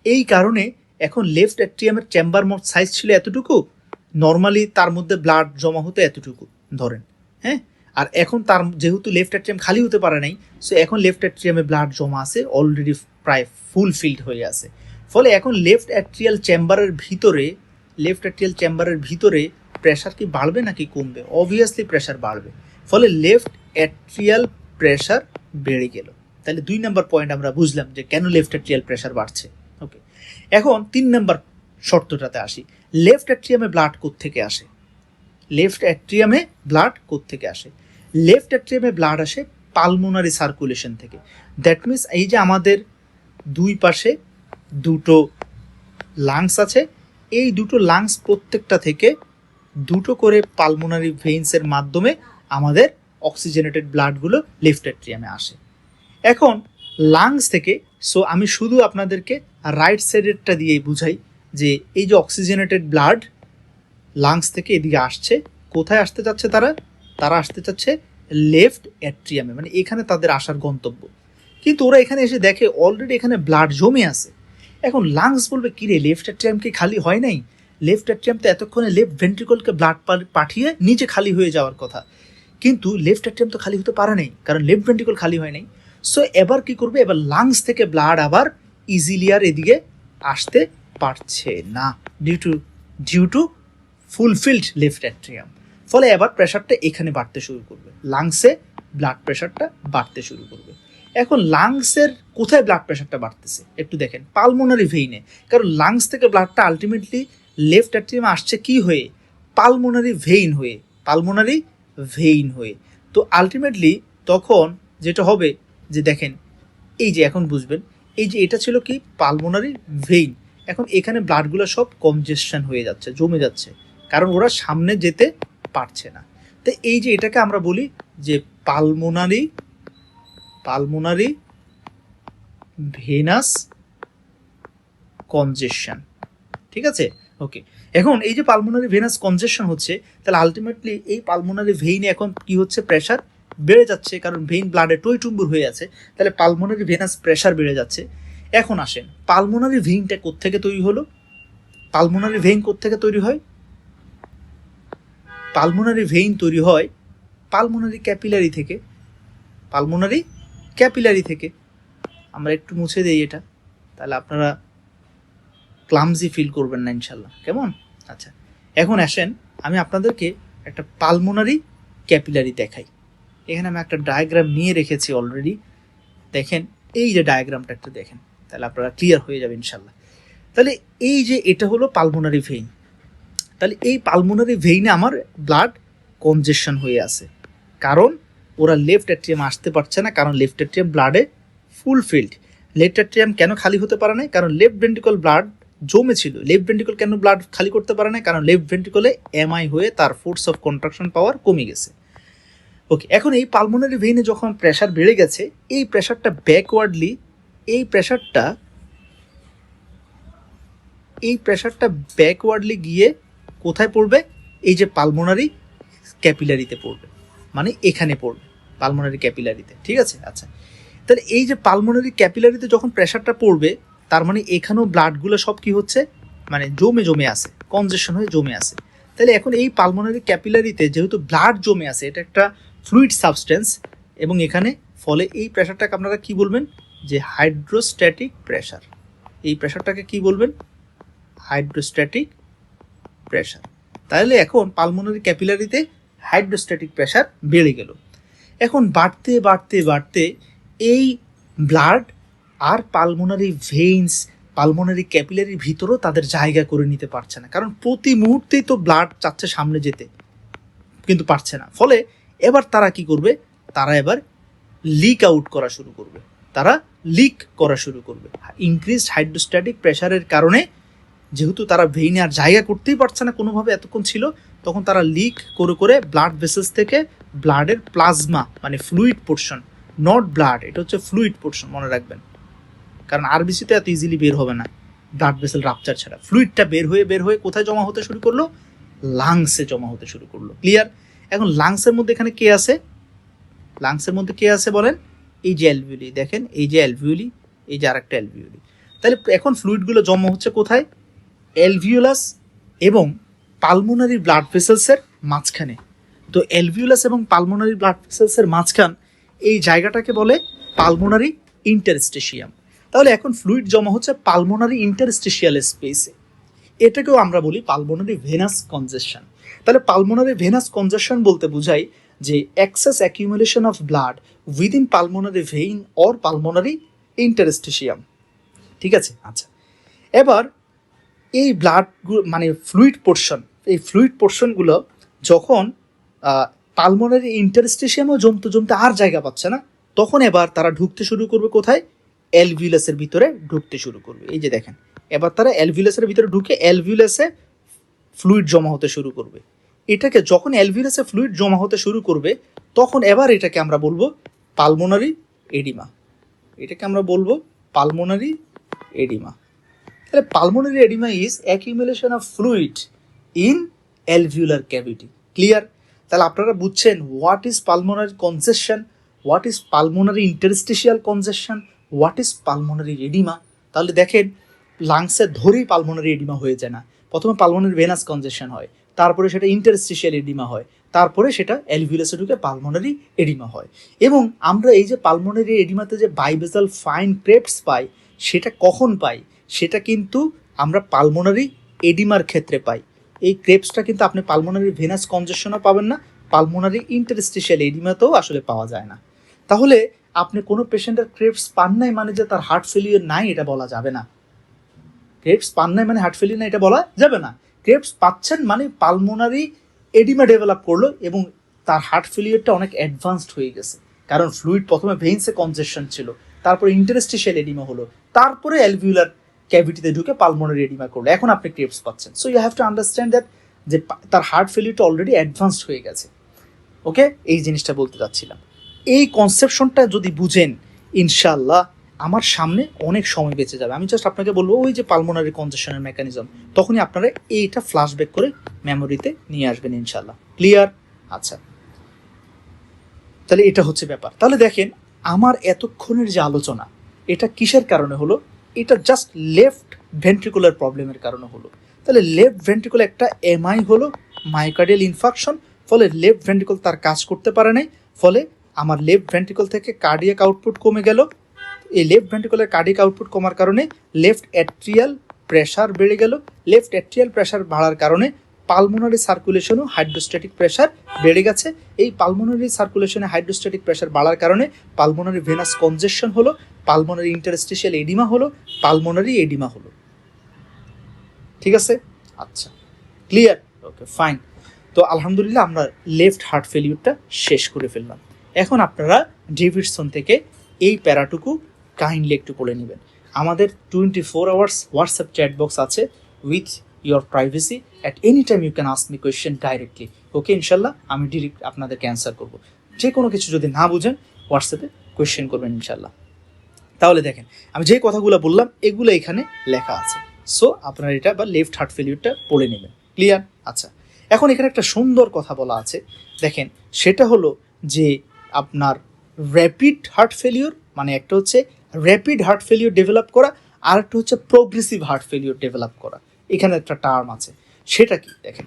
এই কারণে এখন লেফট অ্যাট্রিয়ামের চেম্বার মোট সাইজ ছিল এতটুকু, নর্মালি তার মধ্যে ব্লাড জমা হতো এতটুকু ধরেন, হ্যাঁ? আর এখন তার যেহেতু লেফট অ্যাট্রিয়াম খালি হতে পারে নাই, সো এখন লেফট অ্যাট্রিয়ামে ব্লাড জমা আছে, অলরেডি প্রায় ফুলফিল্ড হয়ে আছে। ফলে এখন লেফট অ্যাট্রিয়াল চেম্বারের ভিতরে প্রেশার কি বাড়বে নাকি কমবে? অবভিয়াসলি প্রেশার বাড়বে। ফলে লেফট অ্যাট্রিয়াল প্রেশার বেড়ে গেল। তাহলে 2 নম্বর পয়েন্ট আমরা বুঝলাম যে কেন লেফট অ্যাট্রিয়াল প্রেশার বাড়ছে। ওকে, এখন 3 নম্বর শর্তটাতে আসি। লেফট অ্যাট্রিয়ামে ব্লাড কোত্থেকে আসে? লেফট অ্যাট্রিয়ামে ব্লাড কোত্থেকে আসে? লেফট অ্যাট্রিয়ামে ব্লাড আসে পালমোনারি সার্কুলেশন থেকে। দ্যাট মিনস এই যে আমাদের দুই পাশে দুটো লাংস আছে, এই দুটো লাংস প্রত্যেকটা থেকে দুটো করে পালমোনারি ভেইনসের মাধ্যমে আমাদের অক্সিজেনেটেড ব্লাডগুলো লেফট অ্যাট্রিয়ামে আসে। এখন লাংস থেকে, সো আমি শুধু আপনাদেরকে রাইট সাইডেরটা দিয়েই বুঝাই যে এই যে অক্সিজেনেটেড ব্লাড লাংস থেকে এদিকে আসছে, কোথায় আসতে চাচ্ছে তারা আসতে চাচ্ছে লেফট অ্যাট্রিয়ামে, মানে এখানে তাদের আসার গন্তব্য। কিন্তু ওরা এখানে এসে দেখে অলরেডি এখানে ব্লাড জমে আছে। এখন লাংস বলবে কিরে, লেফট অ্যাট্রিয়াম কি খালি হয় নাই? লেফট অ্যাট্রিয়াম তো এতক্ষণে লেফট ভেন্ট্রিকলকে ব্লাড পাঠিয়ে নিচে খালি হয়ে যাওয়ার কথা, কিন্তু লেফট অ্যাট্রিয়াম তো খালি হতে পারে নাই, কারণ লেফট ভেন্ট্রিকল খালি হয় নাই। সো এবার কি করবে? এবার লাংস থেকে ব্লাড আবার ইজিলি আর এদিকে আসতে পারছে না due to fulfilled left atrium. ফলে এবার প্রেশারটা এখানে বাড়তে শুরু করবে, লাংসে ব্লাড প্রেশারটা বাড়তে শুরু করবে। এখন লাংসের কোথায় ব্লাড প্রেশারটা বাড়তেছে একটু দেখেন, পালমোনারি ভেইনে। কারণ লাংস থেকে ব্লাডটা আলটিমেটলি লেফট অ্যাট্রিয়ামে আসছে কি হয়ে? পালমোনারি ভেইন হয়ে। তো আলটিমেটলি তখন যেটা হবে যে দেখেন, এই যে এখন বুঝবেন, এই যে এটা ছিল কি পালমোনারি ভেইন, এখন এখানে ব্লাডগুলো সব কনজেশন হয়ে যাচ্ছে, জমে যাচ্ছে, কারণ ওরা সামনে যেতে পারছে না। তো এই যে এটাকে আমরা বলি যে পালমোনারি ভেনাস কনজেশন, ঠিক আছে? ওকে, এখন এই যে পালমোনারি ভেনাস কনজেশন হচ্ছে, তাহলে আলটিমেটলি এই পালমোনারি ভেইনে এখন কি হচ্ছে, প্রেশার বেড়ে যাচ্ছে, কারণ ভেইন ব্লাডে টইটুম্বুর হয়ে আছে, তাহলে পালমোনারি ভেনাস প্রেশার বেড়ে যাচ্ছে। এখন আসেন, পালমোনারি ভেইনটা কোত্থেকে তৈরি হলো? পালমোনারি ভেইন কোত্থেকে তৈরি হয়? পালমোনারি ভেইন তৈরি হয় পালমোনারি ক্যাপিলারি থেকে। পালমোনারি ক্যাপিলারি থেকে। আমরা একটু মুছে দিই এটা, তাহলে আপনারা ক্লামজি ফিল করবেন না ইনশাল্লাহ, কেমন? আচ্ছা, এখন আসেন আমি আপনাদেরকে একটা পালমোনারি ক্যাপিলারি দেখাই। এখানে আমি একটা ডায়াগ্রাম নিয়ে রেখেছি অলরেডি, দেখেন এই যে ডায়াগ্রামটা একটু দেখেন, তাহলে আপনারা ক্লিয়ার হয়ে যাবে ইনশাল্লাহ। তাহলে এই যে এটা হলো পালমোনারি ভেইন, তাহলে এই পালমোনারি ভেইনে আমার ব্লাড কনজেশন হয়ে আছে, কারণ ওরা লেফট অ্যাট্রিয়াম আসতে পারছে না, কারণ লেফট অ্যাট্রিয়াম ব্লাডে ফুলফিল্ড। লেফট অ্যাট্রিয়াম কেন খালি হতে পারে না? কারণ লেফট ভেন্ট্রিকল ব্লাড জমে ছিল। লেফট ভেন্ট্রিকল কেন ব্লাড খালি করতে পারে না? কারণ লেফট ভেন্ট্রিকলে এমআই হয়ে তার ফোর্স অফ কন্ট্রাকশন পাওয়ার কমে গেছে। ওকে, এখন এই পালমোনারি ভেইনে যখন প্রেশার বেড়ে গেছে, এই প্রেশারটা ব্যাকওয়ার্ডলি, এই প্রেশারটা ব্যাকওয়ার্ডলি গিয়ে কোথায় পড়বে? এই যে পালমোনারি ক্যাপিলারিতে পড়বে, মানে এখানে পড়বে পালমোনারি ক্যাপিলারিতে, ঠিক আছে? আচ্ছা, তাহলে এই যে পালমোনারি ক্যাপিলারিতে যখন প্রেশারটা পড়বে, তার মানে এখানেও ব্লাডগুলো সব কি হচ্ছে, মানে জমে আছে, কনজেশন হয়ে জমে আছে। তাহলে এখন এই পালমোনারি ক্যাপিলারিতে যেহেতু ব্লাড জমে আছে, এটা একটা ফ্লুইড সাবস্টেন্স, এবং এখানে ফলে এই প্রেশারটাকে আপনারা কি বলবেন? যে হাইড্রোস্ট্যাটিক প্রেশার। এই প্রেশারটাকে কি বলবেন? Hydrostatic pressure. তাহলে এখন পালমোনারি ক্যাপিলারিতে হাইড্রোস্ট্যাটিক প্রেশার বেড়ে গেল। এখন বাড়তে বাড়তে বাড়তে এই ব্লাড আর পালমোনারি ভেইনস, পালমোনারি ক্যাপিলারির ভিতরেও তাদের জায়গা করে নিতে পারছে না, কারণ প্রতি মুহূর্তেই তো ব্লাড চাচ্ছে সামনে যেতে, কিন্তু পারছে না। ফলে এবার তারা কি করবে? তারা এবার লিক আউট করা শুরু করবে, তারা লিক করা শুরু করবে। ইনক্রিজড হাইড্রোস্ট্যাটিক প্রেশারের কারণে যেহেতু তারা ভেইনে আর জায়গা করতেই পারছে না কোনোভাবে, এতক্ষণ ছিল, তখন তারা লিক করে করে ব্লাড ভেসেলস থেকে ব্লাডের প্লাজমা, মানে ফ্লুইড পোর্শন, নট ব্লাড, এটা হচ্ছে ফ্লুইড পোর্শন, মনে রাখবেন, কারণ আরবিসিতে এত ইজিলি বের হবে না ব্লাড ভেসেল রাপচার ছাড়া। ফ্লুইডটা বের হয়ে কোথায় জমা হতে শুরু করলো? লাংসে জমা হতে শুরু করলো। ক্লিয়ার? এখন লাংসের মধ্যে এখানে কে আছে? লাংসের মধ্যে কে আছে বলেন? এই যে অ্যালভিওলি, দেখেন এই যে অ্যালভিওলি, এই যে আরেকটা অ্যালভিওলি। তাহলে এখন ফ্লুইডগুলো জমা হচ্ছে কোথায়? অ্যালভিওলাস এবং পালমোনারি ব্লাড ভেসেলসের মাঝখানে। তো অ্যালভিওলাস এবং পালমোনারি ব্লাড ভেসেলসের মাঝখান, এই জায়গাটাকে বলে পালমোনারি ইন্টারস্টেশিয়াম। তাহলে এখন ফ্লুইড জমা হচ্ছে পালমোনারি ইন্টারস্টেশিয়াল স্পেসে, এটাকেও আমরা বলি পালমোনারি ভেনাস কনজেশন। তাহলে পালমোনারি ভেনাস কনজেশন বলতে বোঝায় যে excess accumulation of blood within pulmonary vein or pulmonary interstitium, ঠিক আছে? আচ্ছা, এবার এই ব্লাড মানে ফ্লুইড পোর্শন, এই ফ্লুইড পোর্শনগুলো যখন পালমোনারি ইন্টারস্টেশিয়ামও জমতে জমতে আর জায়গা পাচ্ছে না, তখন এবার তারা ঢুকতে শুরু করবে কোথায়? অ্যালভিউলাসের ভিতরে ঢুকতে শুরু করবে। এই যে দেখেন, এবার তারা অ্যালভিউলাসের ভিতরে ঢুকে অ্যালভিউলাসে ফ্লুইড জমা হতে শুরু করবে। এটাকে যখন অ্যালভিউলাসে ফ্লুইড জমা হতে শুরু করবে, তখন এবার এটাকে আমরা বলবো পালমোনারি এডিমা। এটাকে আমরা বলবো পালমোনারি এডিমা। তাহলে pulmonary oedema is accumulation of fluid in alveolar cavity. Clear? তাহলে আপনারা বুঝছেন what is pulmonary congestion, what is pulmonary interstitial congestion, what is pulmonary oedema. তাহলে দেখেন লাংসে ধরেই পালমোনারি এডিমা হয়ে যায় না, প্রথমে পালমোনারি ভেনাস কনজেশন হয়, তারপরে সেটা ইন্টারস্টিশিয়াল এডিমা হয়, তারপরে সেটা অ্যালভিউলাসে ঢুকে পালমোনারি এডিমা হয়। এবং আমরা এই যে পালমোনারি এডিমাতে যে বাইবেসাল ফাইন ক্রেপ্টস পাই, সেটা কখন পাই? সেটা কিন্তু আমরা পালমোনারি এডিমার ক্ষেত্রে পাই। এই ক্রেপসটা কিন্তু আপনি পালমোনারি ভেনাস কনজেশনও পাবেন না, পালমোনারি ইন্টারস্টিশিয়াল এডিমাতেও আসলে পাওয়া যায় না। তাহলে আপনি কোনো পেশেন্টের ক্রেপস পান নাই মানে যে তার হার্ট ফেলিয়ার নাই, এটা বলা যাবে না। ক্রেপস পান নাই মানে হার্ট ফেলিয়ার নাই, এটা বলা যাবে না। ক্রেপস পাচ্ছেন মানে পালমোনারি এডিমা ডেভেলপ করলো এবং তার হার্ট ফেলিয়ারটা অনেক অ্যাডভান্সড হয়ে গেছে, কারণ ফ্লুইড প্রথমে ভেইনসে কনজেশন ছিল, তারপরে ইন্টারস্টিশিয়াল এডিমা হলো, তারপরে অ্যালভিউলার ক্যাভিটিতে ঢুকে পালমোনারি এডিমা করলো, এখন আপনি ক্রেপস পাচ্ছেন। So you have to understand that যে তার হার্ট ফেলিয়ারটা অলরেডি অ্যাডভান্সড হয়ে গেছে। ওকে, এই জিনিসটা বলতে চাচ্ছিলাম। এই কনসেপশনটা যদি বুঝেন, ইনশাআল্লাহ আমার সামনে অনেক সময় বেঁচে যাবে। আমি জাস্ট আপনাকে বলবো ওই যে পালমোনারি কনজেশনের মেকানিজম, তখনই আপনারা এইটা ফ্ল্যাশব্যাক করে মেমোরিতে নিয়ে আসবেন ইনশাল্লাহ। ক্লিয়ার? আচ্ছা, তাহলে এটা হচ্ছে ব্যাপার। তাহলে দেখেন আমার এতক্ষণের যে আলোচনা, এটা কিসের কারণে হলো? এটা জাস্ট লেফট ভেন্ট্রিকুলার প্রবলেমের কারণে হলো। তাহলে লেফট ভেন্ট্রিকুল একটা এমআই হলো, মায়োকার্ডিয়াল ইনফার্কশন, ফলে লেফট ভেন্ট্রিকুল তার কাজ করতে পারে নাই, ফলে আমার লেফট ভেন্ট্রিকুল থেকে কার্ডিয়াক আউটপুট কমে গেল। এই লেফট ভেন্ট্রিকুলার কার্ডিয়াক আউটপুট কমার কারণে লেফট অ্যাট্রিয়াল প্রেশার বেড়ে গেল। লেফট অ্যাট্রিয়াল প্রেশার বাড়ার কারণে পালমোনারি সার্কুলেশনও হাইড্রোস্ট্যাটিক প্রেশার বেড়ে গেছে। এই পালমোনারি সার্কুলেশনে হাইড্রোস্ট্যাটিক প্রেশার বাড়ার কারণে পালমোনারি ভেনাস কনজেশন হলো, পালমোনারি ইন্টারস্টিশিয়াল এডিমা হলো, পালমোনারি এডিমা হলো। ঠিক আছে? আচ্ছা, ক্লিয়ার? ওকে, ফাইন। তো আলহামদুলিল্লাহ আমরা লেফট হার্ট ফেলিউরটা শেষ করে ফেললাম। এখন আপনারা ডেভিডসন থেকে এই প্যারাটুকু কাইন্ডলি একটু পড়ে নেবেন। আমাদের 24 আওয়ার্স হোয়াটসঅ্যাপ চ্যাট বক্স আছে with your privacy. At any time you can ask me question directly. ওকে, ইনশাল্লাহ আমি ডিরেক্ট আপনাদেরকে অ্যান্সার করবো। যে কোনো কিছু যদি না বুঝেন হোয়াটসঅ্যাপে কোয়েশ্চেন করবেন ইনশাল্লাহ। তাহলে দেখেন আমি যে কথাগুলো বললাম এগুলো এখানে লেখা আছে, সো আপনারা এটা বা লেফট হার্ট ফেলিউরটা পড়ে নেবেন। ক্লিয়ার? আচ্ছা, এখন এখানে একটা সুন্দর কথা বলা আছে, দেখেন সেটা হলো যে আপনার র্যাপিড হার্ট ফেলিউর, মানে একটা হচ্ছে র্যাপিড হার্ট ফেলিউর ডেভেলপ করা, আর একটা হচ্ছে প্রোগ্রেসিভ হার্ট ফেলিউর ডেভেলপ করা। এখানে একটা টার্ম আছে, সেটা কি দেখেন।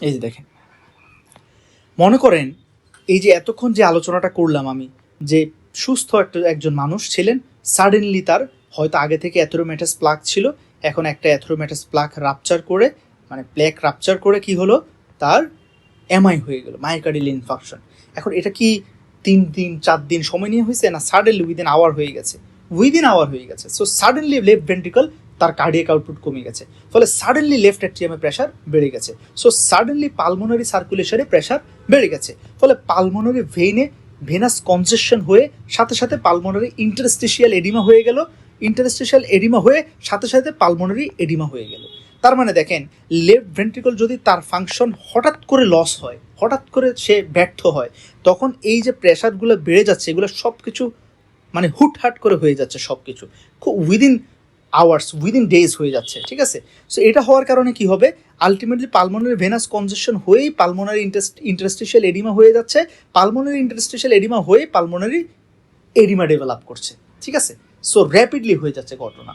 এই যে দেখেন, মনে করেন এই যে এতক্ষণ যে আলোচনাটা করলাম আমি, যে সুস্থ একজন মানুষ ছিলেন, সাডেনলি তার হয়তো আগে থেকে অ্যাথেরোমেটাস প্লাক ছিল, এখন একটা অ্যাথেরোমেটাস প্লাক রাপচার করে, মানে প্লেক রাপচার করে কি হলো, তার এমআই হয়ে গেল, মায়োকার্ডিয়াল ইনফার্কশন। এখন এটা কি 3 দিন 4 দিন সময় নিয়ে হয়েছে, না সাডেনলি উইদিন আওয়ার হয়ে গেছে? উইদিন আওয়ার হয়ে গেছে। সো সাডেনলি লেফট ভেন্ট্রিকল তার কার্ডিয়াক আউটপুট কমে গেছে, ফলে সাডেনলি লেফট অ্যাট্রিয়ামে প্রেশার বেড়ে গেছে। সো সাডেনলি পালমোনারি সার্কুলেশনে প্রেশার বেড়ে গেছে, ফলে পালমোনারি ভেইনে ভেনাস কনজেশন হয়ে সাথে সাথে পালমোনারি ইন্টারস্টিশিয়াল এডিমা হয়ে গেল, ইন্টারস্টিশিয়াল এডিমা হয়ে সাথে সাথে পালমোনারি এডিমা হয়ে গেল। তার মানে দেখেন লেফট ভেন্ট্রিকল যদি তার ফাংশন হঠাৎ করে লস হয়, হঠাৎ করে সে ব্যর্থ হয়, তখন এই যে প্রেশারগুলো বেড়ে যাচ্ছে এগুলো সব কিছু মানে হুটহাট করে হয়ে যাচ্ছে, সব কিছু খুব উইদিন আওয়ার্স উইদিন ডেজ হয়ে যাচ্ছে। ঠিক আছে? সো এটা হওয়ার কারণে কি হবে, আলটিমেটলি পালমোনারি ভেনাস কনজেশন হয়েই পালমোনারি ইন্টারস্টিশিয়াল এডিমা হয়ে যাচ্ছে, পালমোনারি ইন্টারস্টিশিয়াল এডিমা হয়ে পালমোনারি এডিমা ডেভেলপ করছে। ঠিক আছে? সো র্যাপিডলি হয়ে যাচ্ছে ঘটনা।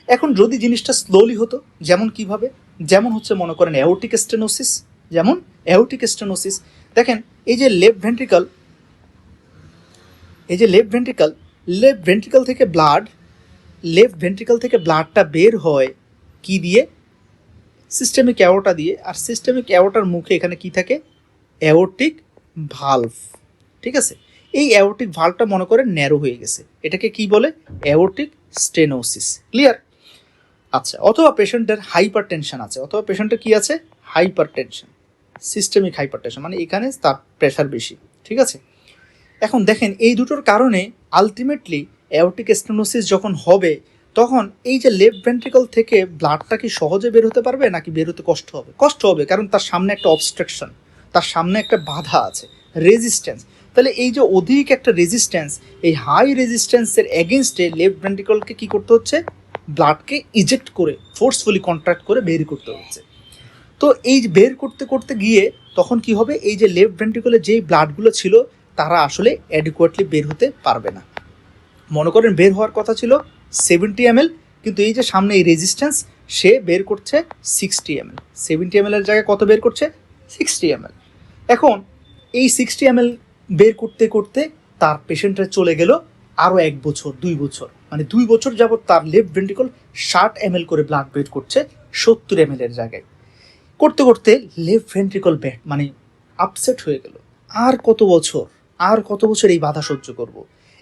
এখন যদি জিনিসটা স্লোলি হতো, যেমন কিভাবে, যেমন হচ্ছে মনে করেন অ্যাওর্টিক স্টেনোসিস, যেমন অ্যাওর্টিক স্টেনোসিস। দেখেন এই যে লেফট ভেন্ট্রিকল, এই যে লেফট ভেন্ট্রিকল থেকে ব্লাডটা বের হয় কি দিয়ে, সিস্টেমিক অ্যাওর্টা দিয়ে। আর সিস্টেমিক অ্যাওর্টার মুখে এখানে কি থাকে, অ্যাওর্টিক ভালভ। ঠিক আছে? এই অ্যাওর্টিক ভালভটা মনে করেন ন্যারো হয়ে গেছে, এটাকে কি বলে, অ্যাওর্টিক স্টেনোসিস। ক্লিয়ার? আচ্ছা, অথবা পেশেন্টের হাইপার টেনশন আছে, অথবা পেশেন্টের কি আছে, hyper tension, systemic hyper tension, মানে এখানে তার প্রেশার বেশি। ঠিক আছে? এখন দেখেন এই দুটোর কারণে আলটিমেটলি অ্যাওর্টিক স্টেনোসিস যখন হবে, তখন এই যে লেফট ভেন্ট্রিকল থেকে ব্লাডটা কি সহজে বের হতে পারবে, নাকি বের হতে কষ্ট হবে? কষ্ট হবে, কারণ তার সামনে একটা অবস্ট্রাকশন, তার সামনে একটা বাধা আছে, রেজিস্ট্যান্স। তাহলে এই যে অধিক একটা রেজিস্ট্যান্স, এই হাই রেজিস্ট্যান্সের এগেনস্টে লেফট ভেন্ট্রিকলকে কি করতে হচ্ছে, ব্লাডকে ইজেক্ট করে ফোর্সফুলি কন্ট্রাক্ট করে বের করতে হচ্ছে। তো এই বের করতে করতে গিয়ে তখন কি হবে, এই যে লেফট ভেন্ট্রিকলে যেই ব্লাডগুলো ছিল তারা আসলে অ্যাডিকুয়েটলি বের হতে পারবে না। মনে করেন বের হওয়ার কথা ছিল 70 ml, কিন্তু এই যে সামনে এই রেজিস্ট্যান্স, সে বের করছে 60 ml। 70 ml এর জায়গায় কত বের করছে, 60 ml। এখন এই 60 ml বের করতে করতে তার পেশেন্টের চলে গেল আরও 1 বছর 2 বছর, মানে 2 বছর যাবত তার লেফট ভেন্ট্রিকল 60 ml করে ব্লাড বের করছে 70 ml এর জায়গায়। করতে করতে লেফট ভেন্ট্রিকল মানে আপসেট হয়ে গেল। আর কত বছর এই বাধা সহ্য করব?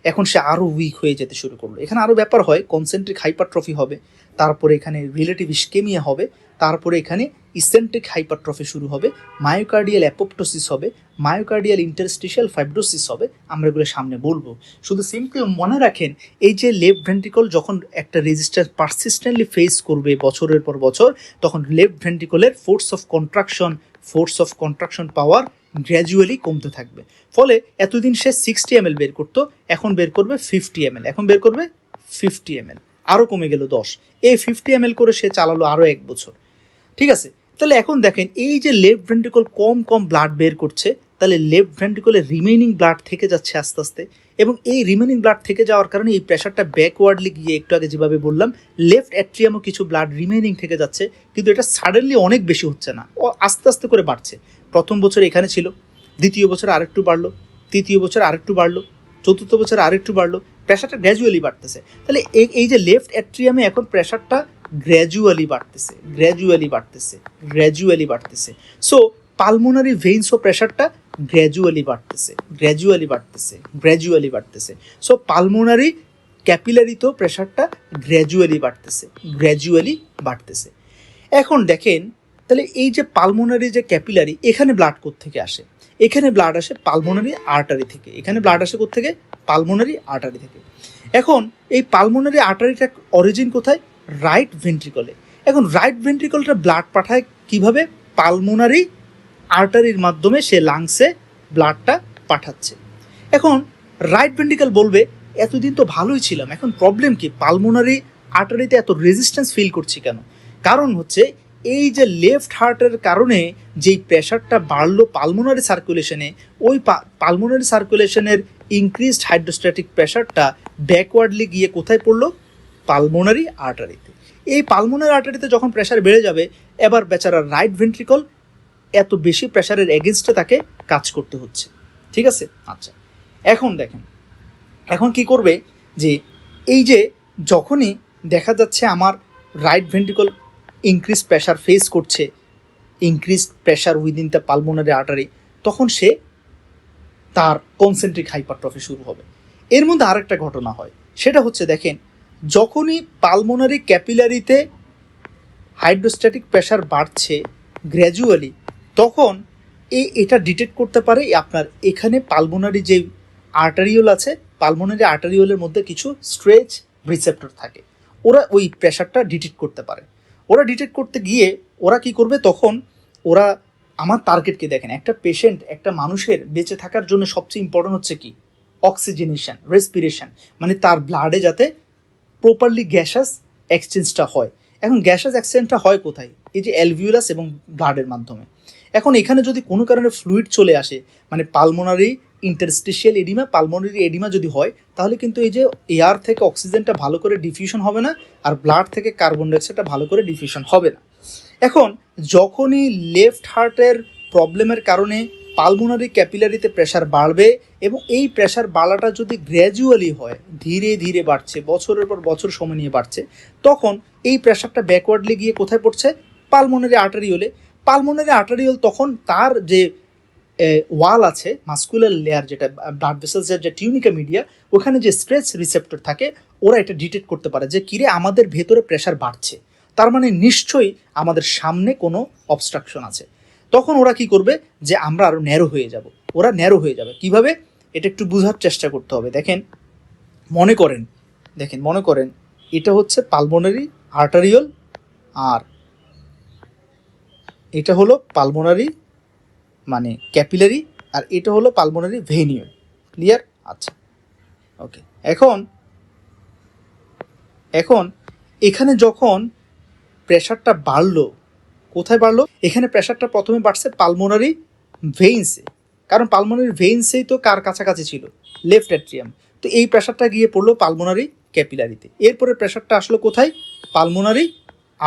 এখন সে আরও উইক হয়ে যেতে শুরু করলো। এখানে আরও ব্যাপার হয়, কনসেন্ট্রিক হাইপারট্রফি হবে, তারপরে এখানে রিলেটিভ ইস্কেমিয়া হবে, তারপরে এখানে ইসেন্ট্রিক হাইপারট্রফি শুরু হবে, মায়োকার্ডিয়াল অ্যাপোপ্টোসিস হবে, মায়োকার্ডিয়াল ইন্টারস্টিশিয়াল ফাইব্রোসিস হবে। আমরা এগুলো সামনে বলবো। শুধু সিম্পলি মনে রাখেন, এই যে লেফট ভেন্ট্রিকল যখন একটা রেজিস্ট্যান্স পারসিস্টেন্টলি ফেস করবে বছরের পর বছর, তখন লেফট ভেন্ট্রিকলের force of contraction power gradually কমতে থাকবে। ফলে এতদিন সে 60 ml বের করতো, এখন বের করবে 50 ml, এখন বের করবে 50 ml, আরও কমে গেল 10। এই 50 ml করে সে চালালো আরও 1 বছর। ঠিক আছে, তাহলে এখন দেখেন এই যে লেফট ভেন্ট্রিকল কম ব্লাড বের করছে, তাহলে লেফট ভেন্ট্রিকলের রিমেইনিং ব্লাড থেকে যাচ্ছে আস্তে আস্তে, এবং এই রিমেইনিং ব্লাড থেকে যাওয়ার কারণে এই প্রেশারটা ব্যাকওয়ার্ডলি গিয়ে, একটু আগে যেভাবে বললাম, লেফট অ্যাট্রিয়ামও কিছু ব্লাড রিমেইনিং থেকে যাচ্ছে, কিন্তু এটা সাডেনলি অনেক বেশি হচ্ছে না, ও আস্তে আস্তে করে বাড়ছে। প্রথম বছর এখানে ছিল, দ্বিতীয় বছর আরেকটু বাড়লো, তৃতীয় বছর আরেকটু বাড়লো, চতুর্থ বছর আরেকটু বাড়লো, প্রেশারটা গ্র্যাজুয়ালি বাড়তেছে। তাহলে এই যে লেফট অ্যাট্রিয়ামে এখন প্রেশারটা গ্র্যাজুয়ালি বাড়তেছে। সো পালমোনারি ভেইনসও প্রেশারটা গ্র্যাজুয়ালি বাড়তেছে। সো পালমোনারি ক্যাপিলারিতেও প্রেশারটা গ্র্যাজুয়ালি বাড়তেছে। এখন দেখেন, তাহলে এই যে পালমোনারি যে ক্যাপিলারি, এখানে ব্লাড কোত্থেকে আসে? এখানে ব্লাড আসে পালমোনারি আর্টারি থেকে। পালমোনারি আর্টারি থেকে। এখন এই পালমোনারি আর্টারিটা অরিজিন কোথায়? রাইট ভেন্ট্রিকলে। এখন রাইট ভেন্ট্রিকলটা ব্লাড পাঠায় কিভাবে? পালমোনারি আর্টারির মাধ্যমে সে লাংসে ব্লাডটা পাঠাচ্ছে। এখন রাইট ভেন্ট্রিকল বলবে এতদিন তো ভালোই ছিলাম, এখন প্রবলেম কি? পালমোনারি আর্টারিতে এত রেজিস্ট্যান্স ফিল করছি কেন? কারণ হচ্ছে এই যে লেফট হার্টের কারণে যেই প্রেশারটা বাড়লো পালমোনারি সার্কুলেশনে, ওই পালমোনারি সার্কুলেশনের ইনক্রিজড হাইড্রোস্ট্যাটিক প্রেশারটা ব্যাকওয়ার্ডলি গিয়ে কোথায় পড়লো? পালমোনারি আর্টারিতে। এই পালমোনারি আর্টারিতে যখন প্রেশার বেড়ে যাবে, এবার বেচারা রাইট ভেন্ট্রিকল এত বেশি প্রেশারের এগেনস্টে তাকে কাজ করতে হচ্ছে। ঠিক আছে, আচ্ছা। এখন দেখেন, এখন কি করবে? যে এই যে যখনই দেখা যাচ্ছে আমার right ventricle increase pressure face করছে, increase pressure within the pulmonary artery, তখন সে তার কনসেন্ট্রিক হাইপারট্রফি শুরু হবে। এর মধ্যে আরেকটা ঘটনা হয়, সেটা হচ্ছে দেখেন, যখনই পালমোনারি ক্যাপিলারিতে হাইড্রোস্ট্যাটিক প্রেশার বাড়ছে গ্র্যাজুয়ালি, তখন এটা ডিটেক্ট করতে পারে আপনার এখানে পালমোনারি যে আর্টারিওল আছে, পালমোনারি আর্টারিওলের মধ্যে কিছু স্ট্রেচ রিসেপ্টর থাকে, ওরা ওই প্রেশারটা ডিটেক্ট করতে পারে। ওরা ডিটেক্ট করতে গিয়ে ওরা কি করবে? তখন ওরা আমার টার্গেটকে দেখেন, একটা পেশেন্ট, একটা মানুষের বেঁচে থাকার জন্য সবচেয়ে ইম্পর্টেন্ট হচ্ছে কি? অক্সিজেনেশন, রেসপিরেশন, মানে তার ব্লাডে যাতে প্রপারলি গ্যাসাস এক্সচেঞ্জটা হয়। এখন গ্যাসাস এক্সচেঞ্জটা হয় কোথায়? এই যে অ্যালভিউলাস এবং ব্লাডের মাধ্যমে। এখন এখানে যদি কোনো কারণে ফ্লুইড চলে আসে, মানে pulmonary interstitial oedema, pulmonary oedema যদি হয়, তাহলে কিন্তু এই যে এয়ার থেকে অক্সিজেনটা ভালো করে ডিফিউশন হবে না, আর ব্লাড থেকে কার্বন ডাইঅক্সাইডটা ভালো করে ডিফিউশন হবে না। এখন যখনই লেফট হার্টের প্রবলেমের কারণে পালমোনারি ক্যাপিলারিতে প্রেশার বাড়বে, এবং এই প্রেশার বাড়াটা যদি গ্র্যাজুয়ালি হয়, ধীরে ধীরে বাড়ছে, বছরের পর বছর সময় নিয়ে বাড়ছে, তখন এই প্রেশারটা ব্যাকওয়ার্ডলি গিয়ে কোথায় পড়ছে? পালমোনারি আর্টারিওলে। পালমোনারি আর্টারিওল তখন তার যে ওয়াল আছে, মাস্কুলার লেয়ার, যেটা ব্লাড ভেসেলসের যে টিউনিকা মিডিয়া, ওখানে যে স্ট্রেচ রিসেপ্টর থাকে, ওরা এটা ডিটেক্ট করতে পারে যে কিরে আমাদের ভেতরে প্রেশার বাড়ছে, তার মানে নিশ্চয়ই আমাদের সামনে কোনো অবস্ট্রাকশন আছে। তখন ওরা কি করবে? যে আমরা আরও ন্যারো হয়ে যাব। ওরা ন্যারো হয়ে যাবে কিভাবে? এটা একটু বোঝার চেষ্টা করতে হবে। দেখেন, মনে করেন এটা হচ্ছে পালমোনারি আর্টারিওল, আর এটা হলো পালমোনারি মানে ক্যাপিলারি, আর এটা হলো পালমোনারি ভেনিউল। ক্লিয়ার? আচ্ছা, ওকে। এখন এখানে যখন প্রেশারটা বাড়লো, কোথায় বাড়লো? এখানে প্রেশারটা প্রথমে বাড়ছে পালমোনারি ভেইনসে, কারণ পালমোনারি ভেইনসেই তো কার কাছাকাছি ছিল? Left atrium. তো এই প্রেশারটা গিয়ে পড়লো পালমোনারি ক্যাপিলারিতে। এরপরে প্রেশারটা আসলো কোথায়? পালমোনারি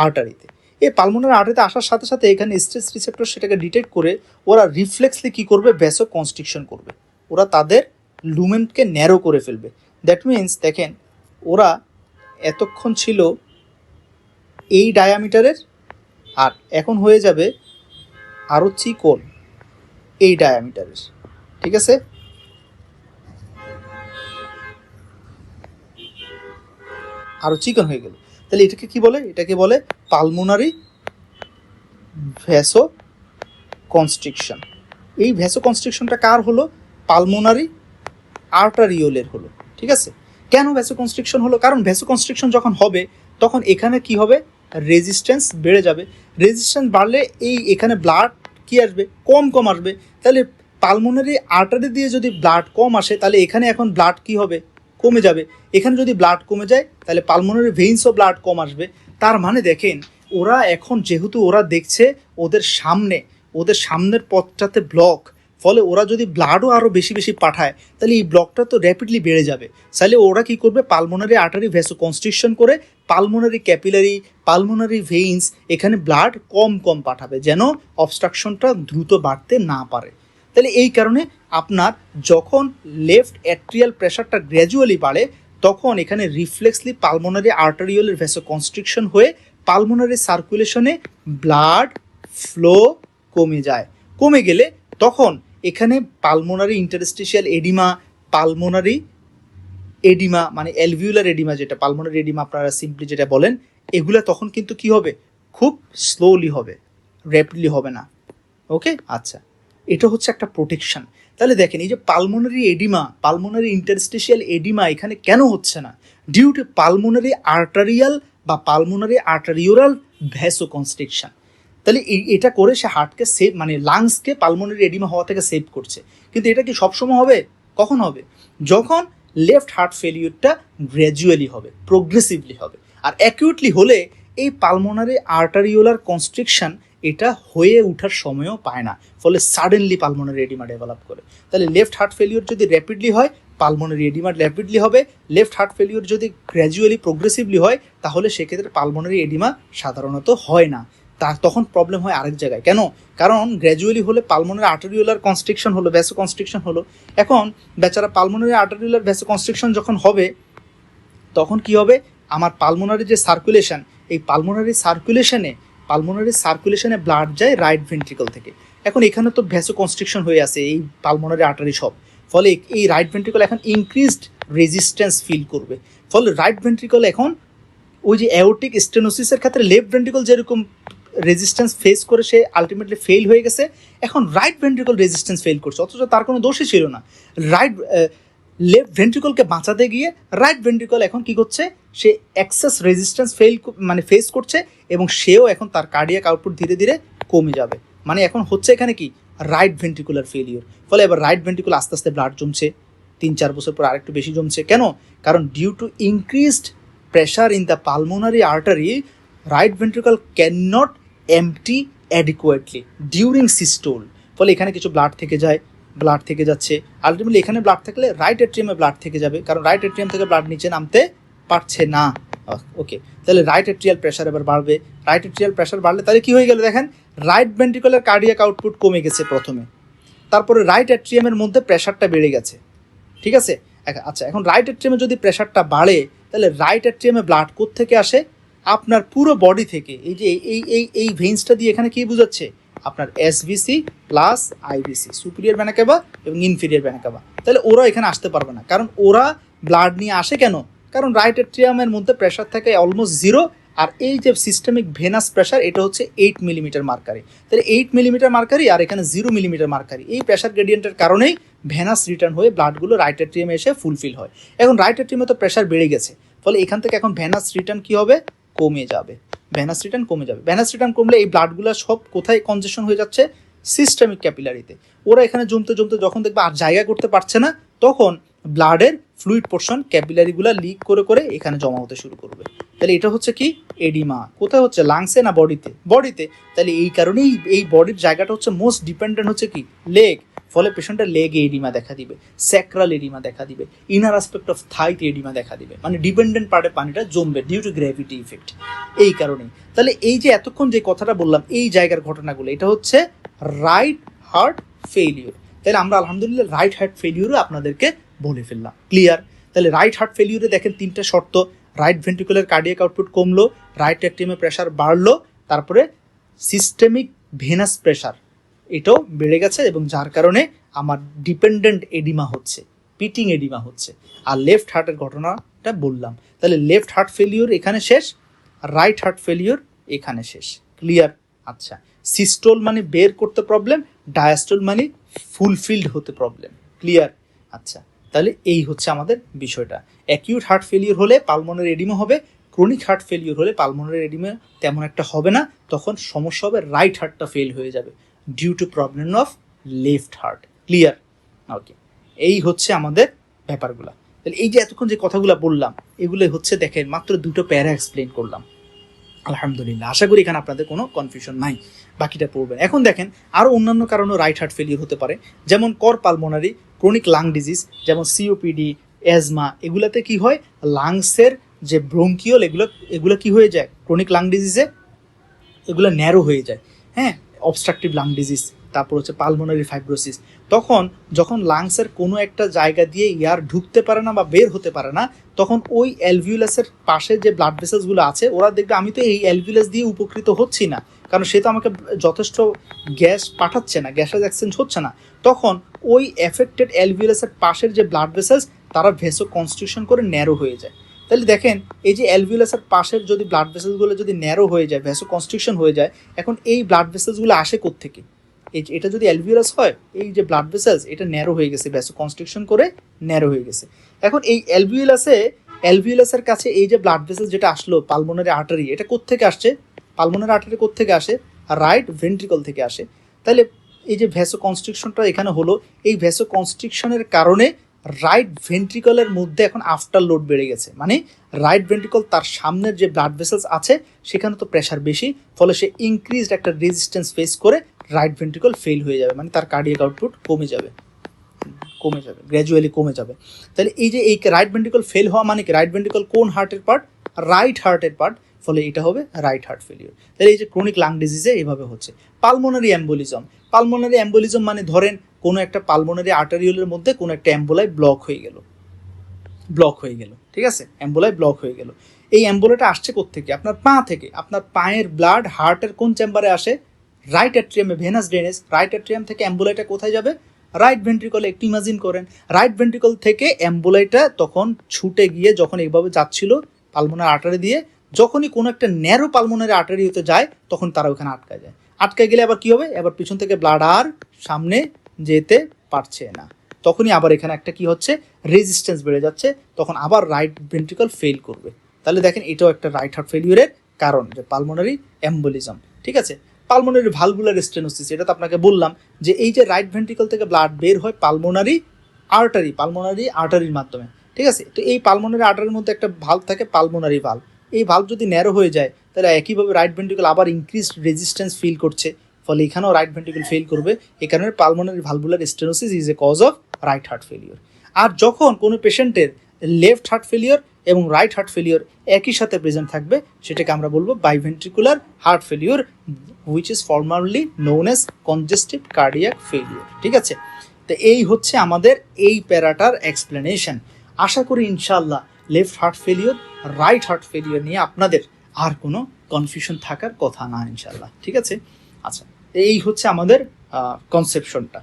আর্টারিতে। এই পালমোনারি আর্টারিতে আসার সাথে সাথে এখানে স্ট্রেস রিসেপ্টর সেটাকে ডিটেক্ট করে ওরা রিফ্লেক্সলি কী করবে? ভ্যাসো কনস্ট্রিকশন করবে, ওরা তাদের লুমেনকে ন্যারো করে ফেলবে। দ্যাট মিন্স দেখেন, ওরা এতক্ষণ ছিল এই ডায়ামিটারের, আর এখন হয়ে যাবে আরও চিকন এই ডায়ামিটারের। ঠিক আছে, আরও চিকন হয়ে গেল। তাহলে এটাকে কি বলে? এটাকে বলে পালমোনারি ভ্যাসো কনস্ট্রিকশন। এই ভ্যাসো কনস্ট্রিকশনটা কার হলো? পালমোনারি আর্টারিওলের হলো। ঠিক আছে, কেন ভ্যাসো কনস্ট্রিকশন হলো? কারণ ভ্যাসো কনস্ট্রিকশন যখন হবে তখন এখানে কি হবে? রেজিস্ট্যান্স বেড়ে যাবে। রেজিস্ট্যান্স বাড়লে এখানে ব্লাড কি আসবে? কম কম আসবে। তাহলে পালমোনারি আর্টারি দিয়ে যদি ব্লাড কম আসে তাহলে এখানে এখন ব্লাড কি হবে? কমে যাবে। এখানে যদি ব্লাড কমে যায় তাহলে পালমোনারি ভেইন্সও ব্লাড কম আসবে। তার মানে দেখেন, ওরা এখন যেহেতু ওরা দেখছে ওদের সামনের পথটাতে ব্লক, ফলে ওরা যদি ব্লাডও আরও বেশি বেশি পাঠায় তাহলে এই ব্লকটা তো র্যাপিডলি বেড়ে যাবে। তাহলে ওরা কী করবে? পালমোনারি আর্টারি ভ্যাসো কনস্ট্রিকশন করে পালমোনারি ক্যাপিলারি, পালমোনারি ভেইন্স এখানে ব্লাড কম কম পাঠাবে, যেন অবস্ট্রাকশনটা দ্রুত বাড়তে না পারে। তাহলে এই কারণে আপনার যখন লেফট অ্যাট্রিয়াল প্রেশারটা গ্র্যাজুয়ালি বাড়ে তখন এখানে রিফ্লেক্সলি পালমোনারি আর্টারিওলের ভ্যাসো কনস্ট্রিকশন হয়ে পালমোনারি সার্কুলেশনে ব্লাড ফ্লো কমে গেলে তখন এখানে পালমোনারি ইন্টারস্টিশিয়াল পালমোনারি এডিমা মানে অ্যালভিউলার এডিমা, যেটা পালমোনারি এডিমা আপনারা সিম্পলি যেটা বলেন, এগুলো তখন কিন্তু কি হবে? খুব স্লোলি হবে, র্যাপিডলি হবে না। ওকে, আচ্ছা, এটা হচ্ছে একটা প্রোটেকশন। তাহলে দেখেন, এই যে পালমোনারি ইন্টারস্টিশিয়াল এডিমা এখানে কেন হচ্ছে না? ডিউ টু পালমোনারি আর্টারিয়াল বা পালমোনারি আর্টারিওরাল ভ্যাসো কনস্ট্রিকশন। তাহলে এটা করে সে হার্টকে সেভ মানে লাংসকে পালমোনারি এডিমা হওয়া থেকে সেভ করছে। কিন্তু এটা কি সবসময় হবে? কখন হবে? যখন লেফট হার্ট ফেলিউরটা গ্র্যাজুয়ালি হবে, প্রোগ্রেসিভলি হবে। আর অ্যাকিউটলি হলে এই পালমোনারি আর্টারিওলার কনস্ট্রিকশন এটা হয়ে ওঠার সময়ও পায় না, ফলে সাডেনলি পালমোনারি এডিমা ডেভেলপ করে। তাহলে লেফট হার্ট ফেলিউর যদি র্যাপিডলি হয় পালমোনারি এডিমা র্যাপিডলি হবে, লেফট হার্ট ফেলিউর যদি গ্র্যাজুয়ালি প্রোগ্রেসিভলি হয় তাহলে সেক্ষেত্রে পালমোনারি এডিমা সাধারণত হয় না। তখন প্রবলেম হয় আরেক জায়গায়। কেন? কারণ গ্র্যাজুয়ালি হলে পালমোনারি আর্টারিওলার কনস্ট্রিকশন হলো, ভ্যাসো কনস্ট্রিকশন হলো। এখন বেচারা পালমোনারি আর্টারিওলার ভ্যাসো কনস্ট্রিকশন যখন হবে তখন কি হবে? আমার পালমোনারি যে সার্কুলেশন, এই পালমোনারি সার্কুলেশনে ব্লাড যায় রাইট ভেন্ট্রিকল থেকে। এখন এখানে তো ভ্যাসো কনস্ট্রিকশন হয়ে আছে এই পালমোনারি আর্টারি সব, ফলে এই রাইট ভেন্ট্রিকল এখন ইনক্রিজড রেজিস্ট্যান্স ফিল করবে। ফলে রাইট ভেন্ট্রিকল এখন ওই যে অ্যাওর্টিক স্টেনোসিসের ক্ষেত্রে লেফট ভেন্ট্রিকল যেরকম রেজিস্ট্যান্স ফেস করে সে আলটিমেটলি ফেল হয়ে গেছে, এখন রাইট ভেন্ট্রিকল রেজিস্ট্যান্স ফেল করছে, অথচ তার কোনো দোষই ছিল না। লেফট ভেন্ট্রিকলকে বাঁচাতে গিয়ে রাইট ভেন্ট্রিকল এখন কি করছে? সে এক্সেস রেজিস্ট্যান্স ফেস করছে এবং সেও এখন তার কার্ডিয়াক আউটপুট ধীরে ধীরে কমে যাবে। মানে এখন হচ্ছে এখানে কি? Right ventricular failure. ফলে এবার রাইট ভেন্ট্রিকুল আস্তে আস্তে ব্লাড জমছে, 3-4 বছর পর আরেকটু বেশি জমছে। কেন? কারণ due to increased pressure in the pulmonary artery, right ventricle can not empty adequately during systole. ফলে এখানে কিছু ব্লাড থেকে যাচ্ছে, আলটিমেটলি এখানে ব্লাড থাকলে রাইট এট্রিয়ামে ব্লাড থেকে যাবে, কারণ রাইট এট্রিয়াম থেকে ব্লাড নিচে নামতে পারছে না। ওকে, তাহলে রাইট এট্রিয়াল প্রেশার এবার বাড়বে। রাইট এট্রিয়াল প্রেশার বাড়লে তাহলে কী হয়ে গেল? দেখেন, রাইট ভেন্ট্রিকুলার কার্ডিয়াক আউটপুট কমে গেছে প্রথমে, তারপরে রাইট এট্রিয়ামের মধ্যে প্রেশারটা বেড়ে গেছে। ঠিক আছে, আচ্ছা, এখন রাইট এট্রিয়ামে যদি প্রেশারটা বাড়ে তাহলে রাইট এট্রিয়ামে ব্লাড কোত্থেকে আসে? আপনার পুরো বডি থেকে। এই যে এই ভেইন্সটা দিয়ে এখানে কি বোঝাচ্ছে? আপনার এসভিসি প্লাস আইভিসি, সুপিরিয়র ভেনা ক্যাভা এবং ইনফিরিয়র ভেনা ক্যাভা। তাহলে ওরা এখানে আসতে পারবে না, কারণ ওরা ব্লাড নিয়ে আসে কেন? কারণ রাইট এট্রিয়ামের মধ্যে প্রেশার থাকে অলমোস্ট 0, আর এই যে সিস্টেমিক ভেনাস প্রেশার এটা হচ্ছে 8 মিলিমিটার মার্কারি। তাহলে 8 মিলিমিটার মার্কারি আর এখানে 0 মিলিমিটার মার্কারি, এই প্রেশার গ্রেডিয়েন্টের কারণেই ভেনাস রিটার্ন হয়ে ব্লাডগুলো রাইট এট্রিয়ামে এসে ফুলফিল হয়। এখন রাইট এট্রিয়ামে তো প্রেশার বেড়ে গেছে, ফলে এখান থেকে এখন ভেনাস রিটার্ন কী হবে? কমে যাবে। ভেনাস রিটার্ন কমলে এই ব্লাডগুলো সব কোথায় কনজেশন হয়ে যাচ্ছে? সিস্টেমিক ক্যাপিলারিতে। ওরা এখানে জমতে যখন দেখবে আর জায়গা করতে পারছে না, তখন ব্লাডের ফ্লুইড পোর্শন ক্যাপিলারিগুলো লিক করে এখানে জমা হতে শুরু করবে। তাহলে এটা হচ্ছে কি? এডিমা। কোথায় হচ্ছে? লাংসে না বডিতে? তাহলে এই কারণেই এই বডির জায়গাটা হচ্ছে মোস্ট ডিপেন্ডেন্ট হচ্ছে কি? লেগ। ফলে পেশেন্টের লেগে এডিমা দেখা দিবে, স্যাক্রাল এডিমা দেখা দিবে, ইনার অ্যাসপেক্ট অফ থাইতে এডিমা দেখা দিবে, মানে ডিপেন্ডেন্ট পার্টে পানিটা জমবে ডিউ টু গ্র্যাভিটি ইফেক্ট। এই কারণেই তাহলে এই যে এতক্ষণ যে কথাটা বললাম এই জায়গার ঘটনাগুলো, এটা হচ্ছে রাইট হার্ট ফেলিওর। তাহলে আমরা আলহামদুলিল্লাহ রাইট হার্ট ফেলিওরও আপনাদেরকে বলে ফেললাম। ক্লিয়ার? তাহলে রাইট হার্ট ফেলিওরে দেখেন 3টা শর্ত: রাইট ভেন্ট্রিকুলার কার্ডিয়াক আউটপুট কমলো, রাইট এট্রিয়ামে প্রেশার বাড়লো, তারপরে সিস্টেমিক ভেনাস প্রেশার এটাও বেড়ে গেছে, এবং যার কারণে আমার ডিপেন্ডেন্ট এডিমা হচ্ছে, পিটিং এডিমা হচ্ছে। আর লেফট হার্টের ঘটনাটা বললাম। তাহলে লেফট হার্ট ফেলিওর এখানে শেষ, রাইট হার্ট ফেলিওর এখানে শেষ। ক্লিয়ার? আচ্ছা, সিস্টোল মানে বের করতে প্রবলেম, ডায়াস্টোল মানে ফুলফিলড হতে প্রবলেম। ক্লিয়ার? আচ্ছা, তাহলে এই হচ্ছে আমাদের বিষয়টা। অ্যাকিউট হার্ট ফেলিওর হলে পালমোনারি এডিমা হবে, ক্রনিক হার্ট ফেলিওর হলে পালমোনারি এডিমা তেমন একটা হবে না, তখন সমস্যা হবে রাইট হার্টটা ফেল হয়ে যাবে due to problem of left heart. Clear? Okay, এই হচ্ছে আমাদের ব্যাপারগুলো। তাহলে এই যে এতক্ষণ যে কথাগুলো বললাম এগুলো হচ্ছে দেখেন মাত্র দুটো প্যারা এক্সপ্লেন করলাম। আলহামদুলিল্লাহ, আশা করি এখানে আপনাদের কোনো কনফিউশন নাই, বাকিটা পড়বেন। এখন দেখেন আরও অন্যান্য কারণে রাইট হার্ট ফেলিওর হতে পারে, যেমন কর পালমোনারি, ক্রনিক লাং ডিজিজ, যেমন সিওপিডি, অ্যাজমা, এগুলাতে কি হয়, লাংসের যে ব্রোঙ্কিওল এগুলো কি হয়ে যায় ক্রনিক লাং ডিজিজে, এগুলো ন্যারো হয়ে যায়। হ্যাঁ, অবস্ট্রাকটিভ লাং ডিজিজ, তারপর হচ্ছে পালমোনারি ফাইব্রোসিস। তখন যখন লাংসের কোনো একটা জায়গা দিয়ে এয়ার ঢুকতে পারে না বা বের হতে পারে না, তখন ওই অ্যালভিউলাসের পাশে যে ব্লাড ভেসেলসগুলো আছে ওরা দেখবে আমি তো এই অ্যালভিউলাস দিয়ে উপকৃত হচ্ছি না, কারণ সে তো আমাকে যথেষ্ট গ্যাস পাঠাচ্ছে না, গ্যাসের এক্সচেঞ্জ হচ্ছে না। তখন ওই এফেক্টেড অ্যালভিউলাসের পাশের যে ব্লাড ভেসেলস তারা ভেসো কনস্ট্রিকশন করে ন্যারো হয়ে যায়। তাহলে দেখেন এই যে অ্যালভিউলাসের পাশের যদি ব্লাড ভেসেলসগুলো যদি ন্যারো হয়ে যায়, ভ্যাসো কনস্ট্রিকশন হয়ে যায়, এখন এই ব্লাড ভেসেলসগুলো আসে কোত্থেকে? এটা যদি অ্যালভিউলাস হয়, এই যে ব্লাড ভেসেলস এটা ন্যারো হয়ে গেছে, ভ্যাসো কনস্ট্রিকশন করে ন্যারো হয়ে গেছে। এখন এই অ্যালভিউলাসের কাছে এই যে ব্লাড ভেসেল যেটা আসলো পালমোনারি আর্টারি, এটা কোত্থেকে আসছে? পালমোনারি আর্টারি কোত্থেকে আসে? রাইট ভেন্ট্রিকল থেকে আসে। তাহলে এই যে ভ্যাসো কনস্ট্রিকশনটা এখানে হলো, এই ভ্যাসো কনস্ট্রিকশনের কারণে রাইট ভেন্ট্রিকলের মধ্যে এখন আফটার লোড বেড়ে গেছে, মানে রাইট ভেন্ট্রিকল তার সামনের যে ব্লাড ভেসেলস আছে সেখানে তো প্রেশার বেশি, ফলে সে ইনক্রিজড একটা রেজিস্ট্যান্স ফেস করে রাইট ভেন্ট্রিকল ফেল হয়ে যাবে, মানে তার কার্ডিয়াক আউটপুট কমে যাবে, গ্র্যাজুয়ালি কমে যাবে। তাহলে এই যে এই রাইট ভেন্ট্রিকল ফেল হওয়া মানে কি, রাইট ভেন্ট্রিকল কোন হার্টের পার্ট? রাইট হার্টের পার্ট, ফলে এটা হবে রাইট হার্ট ফেলিওর। তাহলে এই যে ক্রনিক লাং ডিজিজে এভাবে হচ্ছে। পালমোনারি অ্যাম্বোলিজম মানে ধরেন কোনো একটা পালমোনারি আর্টারিওলের মধ্যে কোনো একটা অ্যাম্বোলাই ব্লক হয়ে গেল, ঠিক আছে, অ্যাম্বোলাই ব্লক হয়ে গেল। এই অ্যাম্বোলাটা আসছে কোত্থেকে? আপনার পা থেকে। আপনার পায়ের ব্লাড হার্টের কোন চেম্বারে আসে? রাইট অ্যাট্রিয়ামে, ভেনাস ড্রেনেজ। রাইট অ্যাট্রিয়াম থেকে অ্যাম্বোলাইটা কোথায় যাবে? রাইট ভেন্ট্রিকলে। একটু ইমাজিন করেন, রাইট ভেন্ট্রিকল থেকে অ্যাম্বোলাইটা তখন ছুটে গিয়ে যখন এইভাবে যাচ্ছিল পালমোনারি আর্টারি দিয়ে, যখনই কোনো একটা ন্যারো পালমোনারি আর্টারি হতে যায় তখন তারা ওখানে আটকায় যায়। আটকায় গেলে আবার কী হবে? আবার পিছন থেকে ব্লাড আর সামনে যেতে পারছে না, তখনই আবার এখানে একটা কি হচ্ছে, রেজিস্ট্যান্স বেড়ে যাচ্ছে, তখন আবার রাইট ভেন্ট্রিকল ফেল করবে। তাহলে দেখেন এটাও একটা রাইট হার্ট ফেলিউরের কারণ, যে পালমোনারি অ্যাম্বোলিজম। ঠিক আছে, পালমোনারি ভালভুলার স্টেনোসিস, এটা তো আপনাকে বললাম যে এই যে রাইট ভেন্ট্রিকল থেকে ব্লাড বের হয় পালমোনারি আর্টারির মাধ্যমে। ঠিক আছে, তো এই পালমোনারি আর্টারির মধ্যে একটা ভালভ থাকে, পালমোনারি ভালভ। এই ভালভ যদি ন্যারো হয়ে যায় তাহলে একইভাবে রাইট ভেন্ট্রিকল আবার ইনক্রিজড রেজিস্ট্যান্স ফিল করছে, ফলে এখানেও রাইট ভেন্ট্রিকল ফেল করবে। এই কারণে pulmonary valvular stenosis is a cause of right heart failure. আর যখন কোনো পেশেন্টের লেফট হার্ট ফেলিওর এবং রাইট হার্ট ফেলিওর একই সাথে প্রেজেন্ট থাকবে সেটাকে আমরা বলবো biventricular heart failure, which is formerly known as congestive cardiac failure. ঠিক আছে, তো এই হচ্ছে আমাদের এই প্যারাটার এক্সপ্লেনেশন। আশা করি ইনশাআল্লাহ left heart failure, right heart failure নিয়ে আপনাদের আর কোনো কনফিউশন থাকার কথা না ইনশাআল্লাহ। ঠিক আছে, আচ্ছা, এই হচ্ছে আমাদের কনসেপশনটা।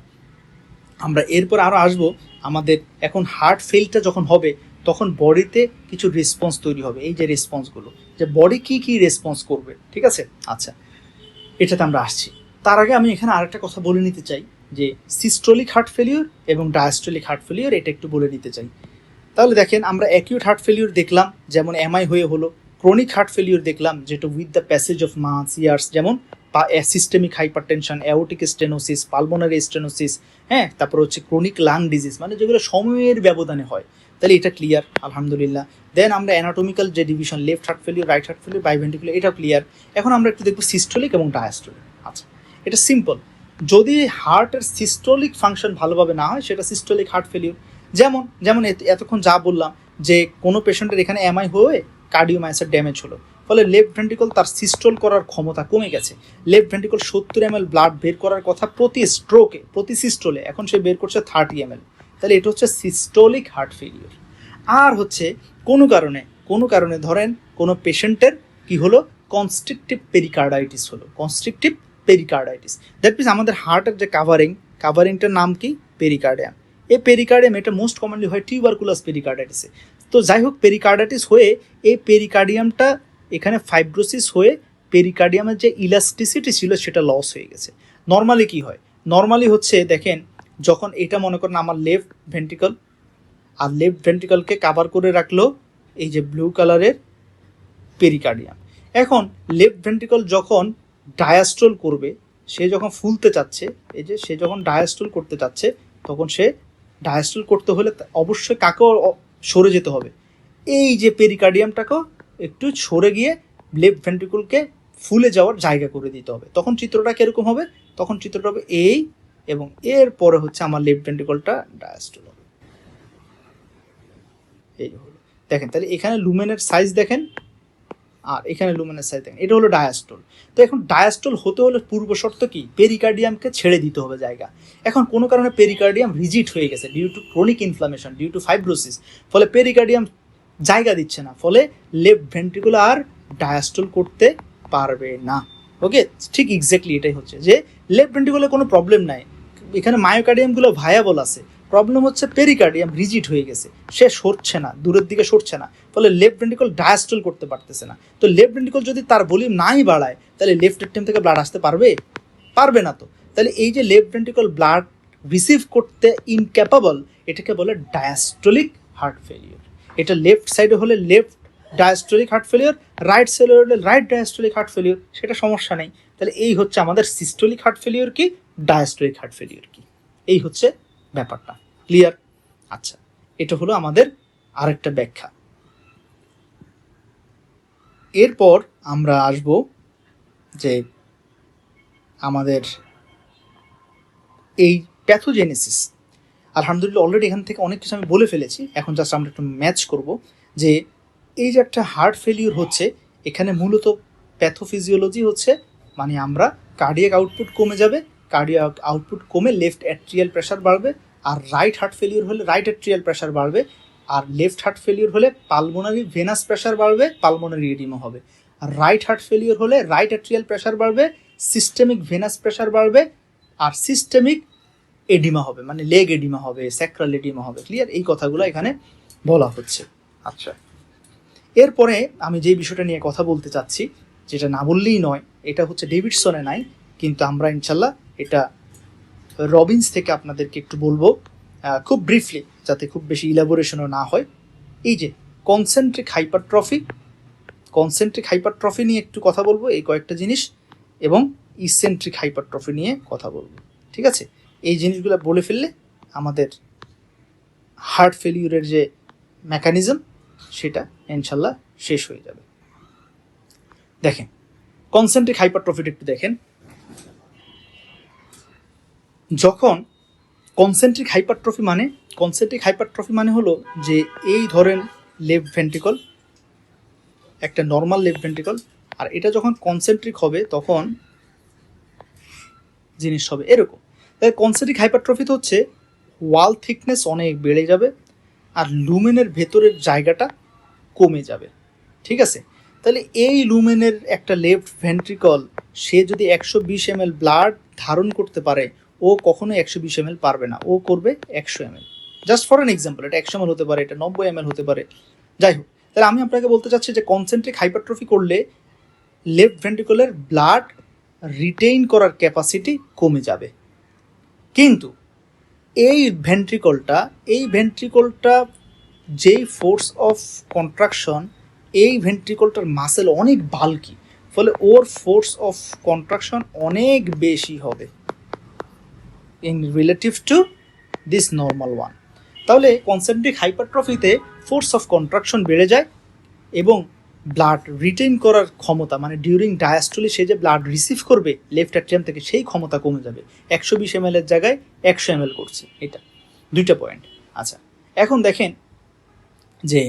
আমরা এরপর আরও আসবো, আমাদের এখন হার্ট ফেলটা যখন হবে তখন বডিতে কিছু রেসপন্স তৈরি হবে। এই যে রেসপন্সগুলো, যে বডি কী কী রেসপন্স করবে, ঠিক আছে, আচ্ছা এটাতে আমরা আসছি। তার আগে আমি এখানে আরেকটা কথা বলে নিতে চাই, যে সিস্টোলিক হার্ট ফেলিওর এবং ডায়াস্টোলিক হার্ট ফেলিওর, এটা একটু বলে নিতে চাই। তাহলে দেখেন আমরা অ্যাকিউট হার্ট ফেলিওর দেখলাম, যেমন এমআই হয়ে হলো। ক্রনিক হার্ট ফেলিওর দেখলাম, যেটা with the passage of months, years, যেমন systemic hypertension, aortic stenosis, pulmonary stenosis, হ্যাঁ, তারপর হচ্ছে ক্রনিক লাং ডিজিজ, মানে যেগুলো সময়ের ব্যবধানে হয়। তাহলে এটা ক্লিয়ার, আলহামদুলিল্লাহ। দেন আমরা অ্যানাটমিক্যাল যে division, left heart failure, right heart failure, biventricular, এটাও ক্লিয়ার। এখন আমরা একটু দেখবো সিস্টোলিক এবং ডায়াস্টোলিক। আচ্ছা, এটা সিম্পল। যদি হার্টের সিস্টোলিক ফাংশন ভালোভাবে না হয় সেটা সিস্টোলিক হার্ট ফেলিওর। যেমন এতক্ষণ যা বললাম, যে কোনো পেশেন্টের এখানে এমআই হয়ে কার্ডিওমায়োসাইট ড্যামেজ হলো, ফলে লেফট ভেন্ট্রিকল তার সিস্টোল করার ক্ষমতা কমে গেছে। লেফট ভেন্ট্রিকল 70 ml ব্লাড বের করার কথা প্রতি স্ট্রোকে, প্রতি সিস্টোলে, এখন সে বের করছে 30 ml। তাহলে এটা হচ্ছে সিস্টোলিক হার্ট ফেলিওর। আর হচ্ছে কোনো কারণে ধরেন কোনো পেশেন্টের কি হলো, কনস্ট্রিকটিভ পেরিকার্ডাইটিস হলো, কনস্ট্রিকটিভ পেরিকার্ডাইটিস। দ্যাট মিনস আমাদের হার্টের যে কাভারিংটার নাম কি, পেরিকার্ডিয়াম। এই পেরিকার্ডিয়াম এটা মোস্ট কমনলি হয় টিউবারকুলাস পেরিকার্ডাইটিসে। তো যাই হোক, পেরিকার্ডাইটিস হয়ে এই পেরিকার্ডিয়ামটা এখানে ফাইব্রোসিস হয়ে পেরিকার্ডিয়ামের যে ইলাস্টিসিটি ছিল সেটা লস হয়ে গেছে। নর্মালি কি হয়, নর্মালি হচ্ছে দেখেন যখন এটা মনে করেন আমার লেফট ভেন্ট্রিকল, আর লেফট ভেন্ট্রিকলকে কাভার করে রাখলো এই যে ব্লু কালারের পেরিকার্ডিয়াম। এখন লেফট ভেন্ট্রিকল যখন ডায়াস্ট্রল করবে, সে যখন ফুলতে চাচ্ছে, এই যে সে যখন ডায়াস্ট্রল করতে চাচ্ছে, তখন সে ডায়াস্ট্রল করতে হলে অবশ্যই কাকেও সরে যেতে হবে, এই যে পেরিকার্ডিয়ামটাকেও একটু সরে গিয়ে লেফট ভেন্ট্রিকলকে ফুলে যাওয়ার জায়গা করে দিতে হবে। তখন চিত্রটা কীরকম হবে, তখন চিত্রটা হবে এই, এবং এর পরে হচ্ছে আমার লেফট ভেন্ট্রিকলটা ডায়াস্ট্রল হবে। এই হলো, দেখেন তাহলে এখানে লুমেনের সাইজ দেখেন, আর এখানে লুমেনের সাইজ দেখেন, এটা হলো ডায়াস্ট্রল। তো এখন ডায়াস্ট্রল হতে হলে পূর্ব শর্ত কি, পেরিকার্ডিয়ামকে ছেড়ে দিতে হবে জায়গা। এখন কোনো কারণে পেরিকার্ডিয়াম রিজিড হয়ে গেছে due to chronic inflammation, due to fibrosis, ফলে পেরিকার্ডিয়াম জায়গা দিচ্ছে না, ফলে লেফট ভেন্ট্রিকুল আর ডায়াস্ট্রল করতে পারবে না। ওকে, ঠিক এক্স্যাক্টলি এটাই হচ্ছে যে লেফট ভেন্ট্রিকুলে কোনো প্রবলেম নাই, এখানে মায়োকার্ডিয়ামগুলো ভায়াবল আছে, প্রবলেম হচ্ছে পেরিকার্ডিয়াম রিজিড হয়ে গেছে, সে সরছে না, দূরের দিকে সরছে না, ফলে লেফট ভেন্ট্রিকল ডায়াস্ট্রল করতে পারতেছে না। তো লেফট ভেন্ট্রিকল যদি তার ভলিউম নাই বাড়ায়, তাহলে লেফট এট্রিয়াম থেকে ব্লাড আসতে পারবে? পারবে না। তো তাহলে এই যে লেফট ভেন্ট্রিকল ব্লাড রিসিভ করতে ইনক্যাপাবল, এটাকে বলে ডায়াস্ট্রলিক হার্ট ফেলিওর। এটা লেফট সাইডে হলে লেফট ডায়াস্ট্রলিক হার্ট ফেলিওর, রাইট সাইডে হলে রাইট ডায়াস্ট্রলিক হার্ট ফেলিওর, সেটা সমস্যা নেই। তাহলে এই হচ্ছে আমাদের সিস্টোলিক হার্ট ফেলিওর কি, ডায়াস্ট্রলিক হার্ট ফেলিওর কি, এই হচ্ছে ব্যাপারটা। ক্লিয়ার? আচ্ছা, এটা হলো আমাদের আরেকটা ব্যাখ্যা। এরপর আমরা আসব যে আমাদের এই প্যাথোজেনেসিস। আলহামদুলিল্লাহ অলরেডি এখান থেকে অনেক কিছু আমি বলে ফেলেছি, এখন জাস্ট আমরা একটু ম্যাচ করব যে এই যে একটা হার্ট ফেলিওর হচ্ছে, এখানে মূলত প্যাথোফিজিওলজি হচ্ছে, মানে আমরা কার্ডিয়াক আউটপুট কমে যাবে, কার্ডিয়াক আউটপুট কমে লেফট অ্যাট্রিয়াল প্রেশার বাড়বে, আর রাইট হার্ট ফেলিওর হলে রাইট অ্যাট্রিয়াল প্রেশার বাড়বে, আর লেফট হার্ট ফেলিওর হলে পালমোনারি ভেনাস প্রেশার বাড়বে, পালমোনারি এডিমা হবে, আর রাইট হার্ট ফেলিওর হলে রাইট অ্যাট্রিয়াল প্রেশার বাড়বে, সিস্টেমিক ভেনাস প্রেশার বাড়বে, আর সিস্টেমিক এডিমা হবে, মানে লেগ এডিমা হবে, স্যাক্রাল এডিমা হবে। ক্লিয়ার? এই কথাগুলো এখানে বলা হচ্ছে। আচ্ছা, এরপরে আমি যে বিষয়টা নিয়ে কথা বলতে চাচ্ছি, যেটা না বললেই নয়, এটা হচ্ছে ডেভিডসনে নাই, কিন্তু আমরা ইনশাল্লাহ এটা রবিন্স থেকে আপনাদেরকে একটু বলবো খুব ব্রিফলি, যাতে খুব বেশি ইলাবোরেশনও না হয়। এই যে কনসেন্ট্রিক হাইপারট্রফি, কনসেন্ট্রিক হাইপারট্রফি নিয়ে একটু কথা বলবো, এই কয়েকটা জিনিস, এবং ইসেন্ট্রিক হাইপারট্রফি নিয়ে কথা বলবো। ঠিক আছে? এই জিনিসগুলো বলে ফেললে আমাদের হার্ট ফেলিউরের যে মেকানিজম সেটা ইনশাল্লাহ শেষ হয়ে যাবে। দেখেন কনসেন্ট্রিক হাইপারট্রফিটা একটু দেখেন। যখন কনসেন্ট্রিক হাইপারট্রফি মানে হলো যে এই ধরেন লেফট ভেন্ট্রিকল, একটা নর্মাল লেফট ভেন্ট্রিকল, আর এটা যখন কনসেন্ট্রিক হবে তখন জিনিস হবে এরকম। তাই কনসেন্ট্রিক হাইপারট্রফিতে হচ্ছে ওয়াল থিকনেস অনেক বেড়ে যাবে, আর লুমেনের ভেতরের জায়গাটা কমে যাবে। ঠিক আছে? তাহলে এই লুমেনের একটা লেফট ভেন্ট্রিকল, সে যদি 120 ml ব্লাড ধারণ করতে পারে, ও কখনোই 120 ml পারবে না, ও করবে 100 ml। Just for an example, এটা 100 ml হতে পারে, এটা 90 ml হতে পারে, যাই হোক। তাহলে আমি আপনাকে বলতে চাচ্ছি যে কনসেন্ট্রিক হাইপারট্রফি করলে লেফট ভেন্ট্রিকলের ব্লাড রিটেইন করার ক্যাপাসিটি কমে যাবে, কিন্তু এই ভেন্ট্রিকলটা যেই ফোর্স অফ কন্ট্রাকশন, এই ভেন্ট্রিকলটার মাসেল অনেক বাল্কি, ফলে ওর ফোর্স অফ কন্ট্রাকশন অনেক বেশি হবে in relative to this normal one. তাহলে কনসেন্ট্রিক হাইপারট্রফিতে ফোর্স অফ কন্ট্রাকশন বেড়ে যায়, এবং ব্লাড রিটেইন করার ক্ষমতা, মানে ডিউরিং ডায়াস্টলি সে যে ব্লাড রিসিভ করবে লেফট অ্যাট্রিয়াম থেকে, সেই ক্ষমতা কমে যাবে। 120 ml এর জায়গায় 100 ml করছে। এটা দুইটা পয়েন্ট। আচ্ছা, এখন দেখেন যে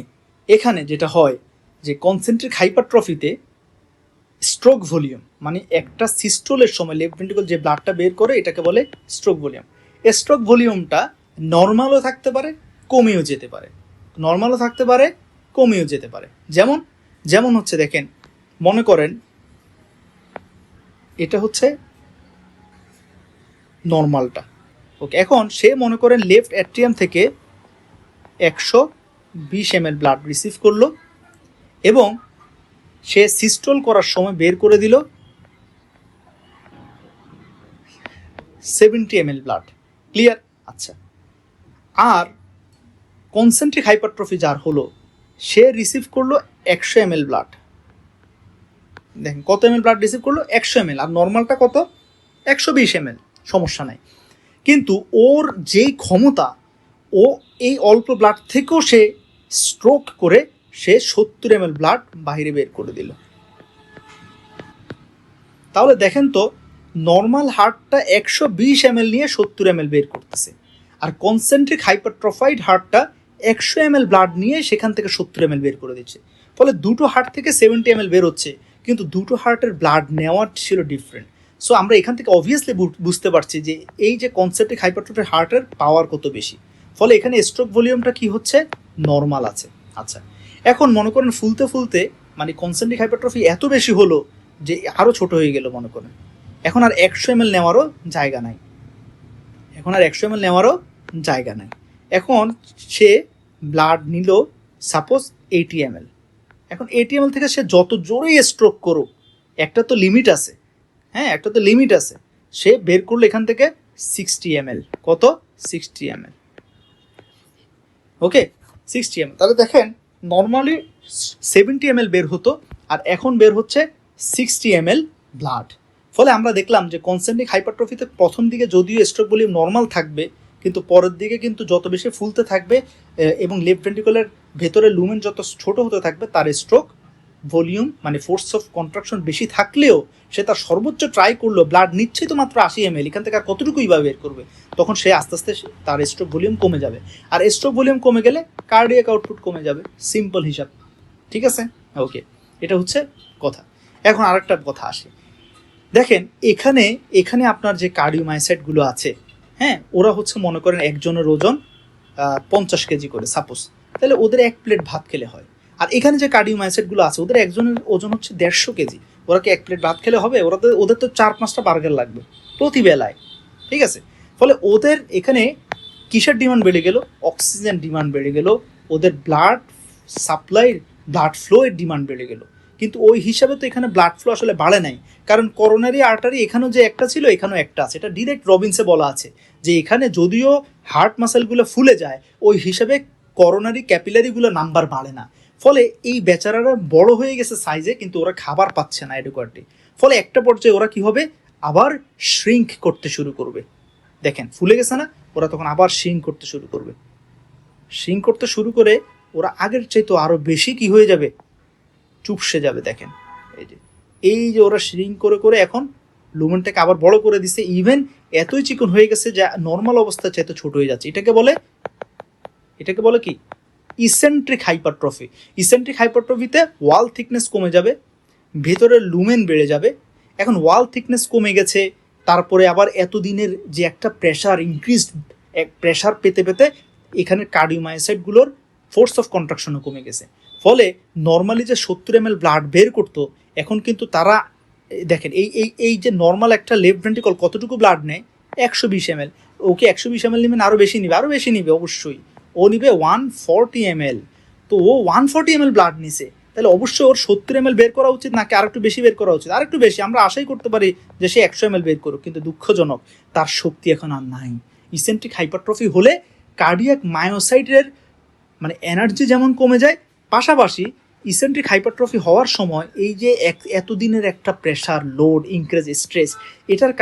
এখানে যেটা হয় যে কনসেন্ট্রিক হাইপারট্রফিতে স্ট্রোক ভলিউম, মানে একটা সিস্টোলের সময় লেফট ভেন্ট্রিকল যে ব্লাডটা বের করে, এটাকে বলে স্ট্রোক ভলিউম। স্ট্রোক ভলিউমটা নর্মালও থাকতে পারে, কমেও যেতে পারে, নর্মালও থাকতে পারে, কমেও যেতে পারে। যেমন হচ্ছে দেখেন, মনে করেন এটা হচ্ছে নর্মালটা। ওকে, এখন সে মনে করেন লেফট অ্যাট্রিয়াম থেকে 120 ml ব্লাড রিসিভ করলো, এবং সে সিস্টল করার সময় বের করে দিল 70 ml ব্লাড। ক্লিয়ার? আচ্ছা, আর কনসেন্ট্রিক হাইপারট্রফি যার হলো সে রিসিভ করলো 100 ml ব্লাড। দেখেন কত ml ব্লাড রিসিভ করলো? 100 ml। আর নর্মালটা কত? 120 ml। সমস্যা নাই, কিন্তু ওর যেই ক্ষমতা, ও এই অল্প ব্লাড থেকেও সে স্ট্রোক করে সে 70 ml ব্লাড বাইরে বের করে দিল। তাহলে দেখেন তো, নর্মাল হার্টটা 120 ml নিয়ে 70 ml বের করতেছে, আর কনসেন্ট্রিক হাইপারট্রফাইড হার্টটা 100 ml ব্লাড নিয়ে সেখান থেকে 70 ml বের করে দিচ্ছে। ফলে দুটো হার্ট থেকে 70 ml বের হচ্ছে, কিন্তু দুটো হার্টের ব্লাড নেওয়ার ছিল ডিফারেন্ট। সো আমরা এখান থেকে অবভিয়াসলি বুঝতে পারছি যে এই যে কনসেন্ট্রিক হাইপারট্রফির হার্টের পাওয়ার কত বেশি। ফলে এখানে স্ট্রোক ভলিউমটা কি হচ্ছে? নর্মাল আছে। আচ্ছা, এখন মনে করেন ফুলতে ফুলতে মানে কনসেন্ট্রিক হাইপারট্রফি এত বেশি হলো যে আরও ছোট হয়ে গেল মনে করেন। এখন আর 100 ml নেওয়ারও জায়গা নাই, এখন সে ব্লাড নিল সাপোজ 80 ml। এখন 80 ml থেকে সে যত জোরেই স্ট্রোক করুক, একটা তো লিমিট আছে, হ্যাঁ একটা তো লিমিট আছে। সে বের করলো এখান থেকে 60 ml। কত? 60 ml। ওকে, 60 ml। তাহলে দেখেন নর্মালি 70 ml বের হতো, আর এখন বের হচ্ছে 60 ml ব্লাড। ফলে আমরা দেখলাম যে কনসেন্ট্রিক হাইপারট্রফিতে প্রথম দিকে যদিও স্ট্রোক ভলিউম নর্মাল থাকবে, কিন্তু পরের দিকে কিন্তু যত বেশি ফুলতে থাকবে এবং লেফট ভেন্ট্রিকুলার ভেতরে লুমেন যত ছোট হতে থাকবে, তার স্ট্রোক ভলিউম মানে ফোর্স অফ কন্ট্রাকশন বেশি থাকলেও সে তার সর্বোচ্চ ট্রাই করলো, ব্লাড নিচ্ছেই তো মাত্র 80 ml, এখান থেকে আর কতটুকুই বা বের করবে, তখন সে আস্তে আস্তে তার স্ট্রোক ভলিউম কমে যাবে। আর স্ট্রোক ভলিউম কমে গেলে কার্ডিয়াক আউটপুট কমে যাবে, সিম্পল হিসাব। ঠিক আছে? ওকে, এটা হচ্ছে কথা। এখন আরেকটা কথা আসে, দেখেন এখানে আপনার যে কার্ডিওমায়োসাইটগুলো আছে, হ্যাঁ ওরা হচ্ছে মনে করেন একজনের ওজন 50 কেজি করে সাপোজ, তাহলে ওদের এক প্লেট ভাত খেলে হয়। আর এখানে যে কার্ডিওমায়োসাইটগুলো আছে ওদের একজনের ওজন হচ্ছে 150 কেজি, ওরা কি এক প্লেট ভাত খেলে হবে? ওদের তো 4-5টা বার্গার লাগবে প্রতি বেলায়। ঠিক আছে? ফলে ওদের এখানে কিসের ডিমান্ড বেড়ে গেল? অক্সিজেন ডিমান্ড বেড়ে গেল, ওদের ব্লাড সাপ্লাই, ব্লাড ফ্লো এর ডিমান্ড বেড়ে গেল। কিন্তু ওই হিসাবে তো এখানে ব্লাড ফ্লো আসলে বাড়ে নাই, কারণ করোনারি আর্টারি এখানেও যে একটা ছিল এখানেও একটা আছে। এটা ডিরেক্ট রবিনসে বলা আছে যে এখানে যদিও হার্ট মাসেলগুলো ফুলে যায়, ওই হিসাবে করোনারি ক্যাপিলারিগুলো নাম্বার বাড়ে না। ফলে এই বেচারারা বড় হয়ে গেছে সাইজে, কিন্তু ওরা খাবার পাচ্ছে না অ্যাডেকুয়েটলি। ফলে একটা পর্যায়ে ওরা কি হবে? আবার শ্রিঙ্ক করতে শুরু করবে। দেখেন ফুলে গেছে না, ওরা তখন আবার শ্রিঙ্ক করতে শুরু করে ওরা আগের চাইতে আরও বেশি কি হয়ে যাবে? চুপসে যাবে। দেখেন এই যে ওরা শ্রিঙ্ক করে করে এখন লুমেনটাকে আবার বড় করে দিছে, ইভেন এতই চিকন হয়ে গেছে যে নর্মাল অবস্থার চাইতে ছোট হয়ে যাচ্ছে। এটাকে বলে কি? Eccentric hypertrophy. ইসেন্ট্রিক হাইপারট্রফিতে ওয়াল থিকনেস কমে যাবে, ভেতরের লুমেন বেড়ে যাবে। এখন ওয়াল থিকনেস কমে গেছে, তারপরে আবার এতদিনের যে একটা প্রেশার ইনক্রিজড, প্রেশার পেতে পেতে এখানে কার্ডিওমায়োসাইটগুলোর ফোর্স অফ কন্ট্রাকশনও কমে গেছে। ফলে নর্মালি যে 70 ml ব্লাড বের করতো, এখন কিন্তু তারা দেখেন এই যে নর্মাল একটা লেফট ভেন্ট্রিকল কতটুকু ব্লাড নেয়? 120 ml। ওকে 120 ml নেবেন, আরও বেশি নিবে অবশ্যই। ও নিবে 140 ml। তো ও 140 ml ব্লাড নিছে, তাহলে অবশ্যই ওর 70 ml বের করা উচিত নাকি আরেকটু বেশি বের করা উচিত? আরেকটু বেশি। আমরা আশাই করতে পারি যে সে 100 ml বের করুক, কিন্তু দুঃখজনক তার শক্তি এখন আর নাই। ইসেন্ট্রিক হাইপারট্রফি হলে কার্ডিয়াক মায়োসাইটের মানে এনার্জি যেমন কমে যায়, পাশাপাশি ইসেন্ট্রিক হাইপারট্রফি হওয়ার সময় এই যে এতদিনের একটা প্রেশার, লোড, ইনক্রিজ, স্ট্রেস, এটার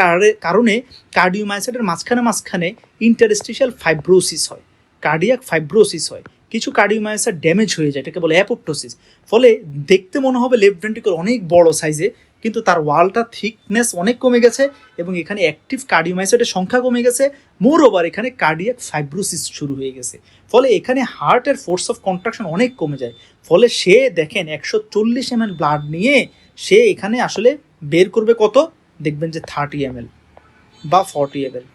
কারণে কার্ডিওমায়োসাইটের মাঝখানে ইন্টারস্টিশিয়াল ফাইব্রোসিস হয়, কার্ডিয়াক ফাইব্রোসিস হয়, কিছু কার্ডিওমায়োসাইট ড্যামেজ হয়ে যায়, এটাকে বলে অ্যাপোপ্টোসিস। ফলে দেখতে মনে হবে লেফট ভেন্ট্রিকল অনেক বড় সাইজে, কিন্তু তার ওয়ালটা থিকনেস অনেক কমে গেছে এবং এখানে অ্যাক্টিভ কার্ডিওমায়োসাইটের সংখ্যা কমে গেছে। মোর ওভার এখানে কার্ডিয়াক ফাইব্রোসিস শুরু হয়ে গেছে। ফলে এখানে হার্টের ফোর্স অফ কন্ট্রাকশন অনেক কমে যায়। ফলে সে দেখেন 140 ml ব্লাড নিয়ে সে এখানে আসলে বের করবে কত? দেখবেন যে 30 ml বা 40 ml,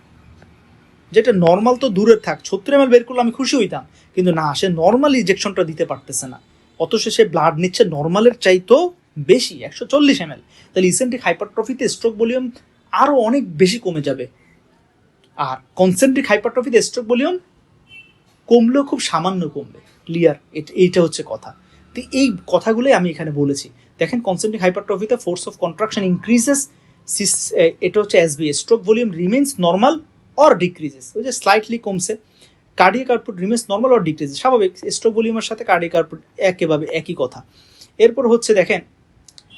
যেটা নর্মাল তো দূরের থাক। 70 ml বের করলে আমি খুশি হইতাম, কিন্তু না, সে নর্মাল ইনজেকশনটা দিতে পারতেছে না, অথচ সে ব্লাড নিচ্ছে নর্মালের চাইতেও বেশি, 140 ml। তাহলে ইসেন্ট্রিক হাইপারট্রফিতে স্ট্রোক ভলিউম আরও অনেক বেশি কমে যাবে, আর কনসেন্ট্রিক হাইপারট্রফিতে স্ট্রোক ভলিউম কমলেও খুব সামান্য কমবে। ক্লিয়ার? এইটা হচ্ছে কথা। তো এই কথাগুলোই আমি এখানে বলেছি। দেখেন কনসেন্ট্রিক হাইপারট্রফিতে ফোর্স অফ কন্ট্রাকশন ইনক্রিজেস, এটা হচ্ছে SV, stroke volume remains normal or decreases, ওই যে স্লাইটলি কমছে। Cardiac output remains normal or decreases, স্বাভাবিক, স্ট্রোক ভলিউমের সাথে কার্ডিয়াক আউটপুট একেভাবে একই কথা। এরপর হচ্ছে দেখেন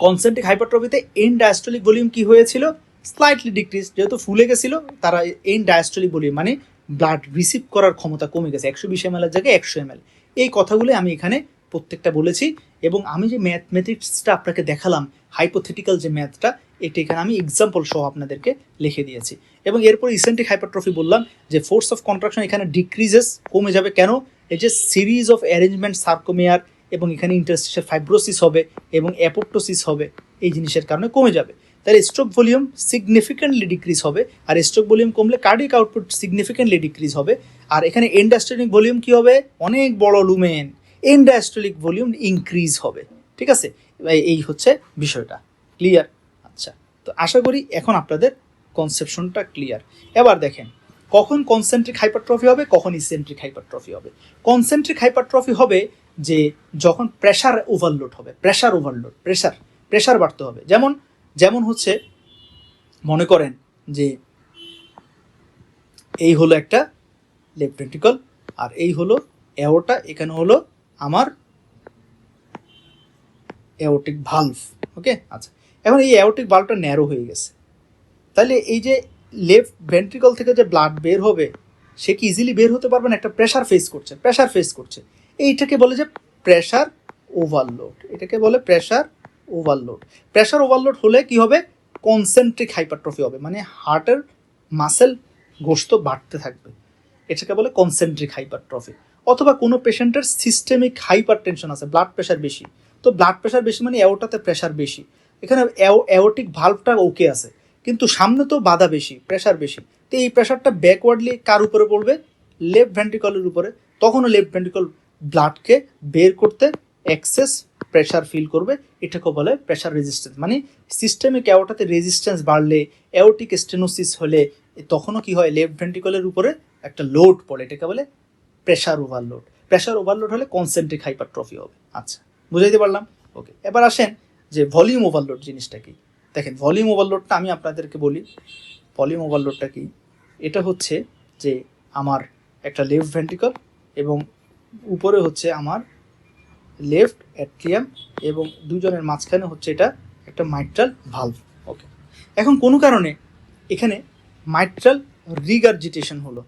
কনসেন্ট্রিক হাইপারট্রফিতে এন্ড ডায়াস্টলিক ভলিউম কি হয়েছিল, স্লাইটলি ডিক্রিজ, যেহেতু ফুলে গেছিল তারা এন্ড ডায়াস্টলিক ভলিউম মানে ব্লাড রিসিভ করার ক্ষমতা কমে গেছে, 120 ml এর জায়গায় 100 ml। এই কথাগুলো আমি এখানে প্রত্যেকটা বলেছি, এবং আমি যে ম্যাথমেটিক্সটা আপনাকে দেখালাম, হাইপোথেটিক্যাল যে ম্যাথটা, এটা এখানে আমি এক্সাম্পল সহ আপনাদেরকে লিখে দিয়েছি। এবং এরপর ইসেন্ট্রিক হাইপারট্রফি বললাম যে ফোর্স অফ কন্ট্রাকশন এখানে ডিক্রিজেস, কমে যাবে। কেন? এই যে সিরিজ অফ অ্যারেঞ্জমেন্ট সার্কোমিয়ার, এবং এখানে ইন্টারস্টিশিয়াল ফাইব্রোসিস হবে এবং অ্যাপোপ্টোসিস হবে, এই জিনিসের কারণে কমে যাবে। তাহলে স্ট্রোক ভলিউম সিগনিফিক্যান্টলি ডিক্রিজ হবে, আর স্ট্রোক ভলিউম কমলে কার্ডিয়াক আউটপুট সিগনিফিক্যান্টলি ডিক্রিজ হবে। আর এখানে এন্ড ডায়াস্টলিক ভলিউম কী হবে, অনেক বড় lumen, end diastolic volume increase হবে। ঠিক আছে, এই হচ্ছে বিষয়টা। ক্লিয়ার? আচ্ছা, তো আশা করি এখন আপনাদের কনসেপশনটা ক্লিয়ার। এবার দেখেন কখন কনসেন্ট্রিক হাইপারট্রফি হবে, কখন ইসেন্ট্রিক হাইপারট্রফি হবে। কনসেন্ট্রিক হাইপারট্রফি হবে যে যখন প্রেশার ওভারলোড হবে, প্রেশার ওভারলোড, প্রেশার বাড়তে হবে। যেমন হচ্ছে মনে করেন যে এই হলো একটা লেফট ভেন্ট্রিকল, আর এই হলো অ্যাওর্টা, এখানে হলো আমার অ্যাওর্টিক ভালভ। ওকে, আচ্ছা, এখন এই অ্যাওর্টিক ভালভটা ন্যারো হয়ে গেছে, তাহলে এই যে লেফট ভেন্ট্রিকল থেকে যে ব্লাড বের হবে, সে কি ইজিলি বের হতে পারবে না? একটা প্রেশার ফেস করছে। এইটাকে বলে যে প্রেশার ওভারলোড, এটাকে বলে প্রেশার ওভারলোড। প্রেশার ওভারলোড হলে কি হবে? কনসেন্ট্রিক হাইপারট্রফি হবে, মানে হার্টের মাসেল গোস্ত বাড়তে থাকবে, এটাকে বলে কনসেন্ট্রিক হাইপারট্রফি। অথবা কোনো পেশেন্টের সিস্টেমিক হাইপার টেনশন আছে, ব্লাড প্রেশার বেশি, তো ব্লাড প্রেশার বেশি মানে অ্যাওর্টাতে প্রেশার বেশি, এখানে অ্যাওর্টিক ভালভটা ওকে আছে, কিন্তু সামনে তো বাধা বেশি, প্রেশার বেশি, তো এই প্রেশারটা ব্যাকওয়ার্ডলি কার উপরে পড়বে? লেফট ভেন্ট্রিকলের উপরে। তখনও লেফট ভেন্ট্রিকল ব্লাডকে বের করতে এক্সেস প্রেশার ফিল করবে, এটাকে বলে প্রেশার রেজিস্ট্যান্স। মানে সিস্টেমিক অ্যাওর্টাতে রেজিস্ট্যান্স বাড়লে, অ্যাওর্টিক স্টেনোসিস হলে, তখনও কি হয়? লেফট ভেন্ট্রিকলের উপরে একটা লোড পড়ে, এটাকে বলে প্রেশার ওভারলোড। প্রেশার ওভারলোড হলে কনসেন্ট্রিক হাইপারট্রফি হবে। আচ্ছা, বুঝাইতে পারলাম? ওকে, এবার আসেন যে ভলিউম ওভারলোড জিনিসটা কি। দেখেন ভলিউম ওভারলোডটা আমি আপনাদেরকে বলি, ভলিউম ওভারলোডটা কি। এটা হচ্ছে যে আমার একটা লেফট ভেন্ট্রিকল এবং উপরে হচ্ছে আমার লেফট অ্যাট্রিয়াম, এবং দুজনের মাঝখানে হচ্ছে এটা একটা মাইট্রাল ভালভ। ওকে, এখন কোনো কারণে এখানে মাইট্রাল রিগার্জিটেশন হলো,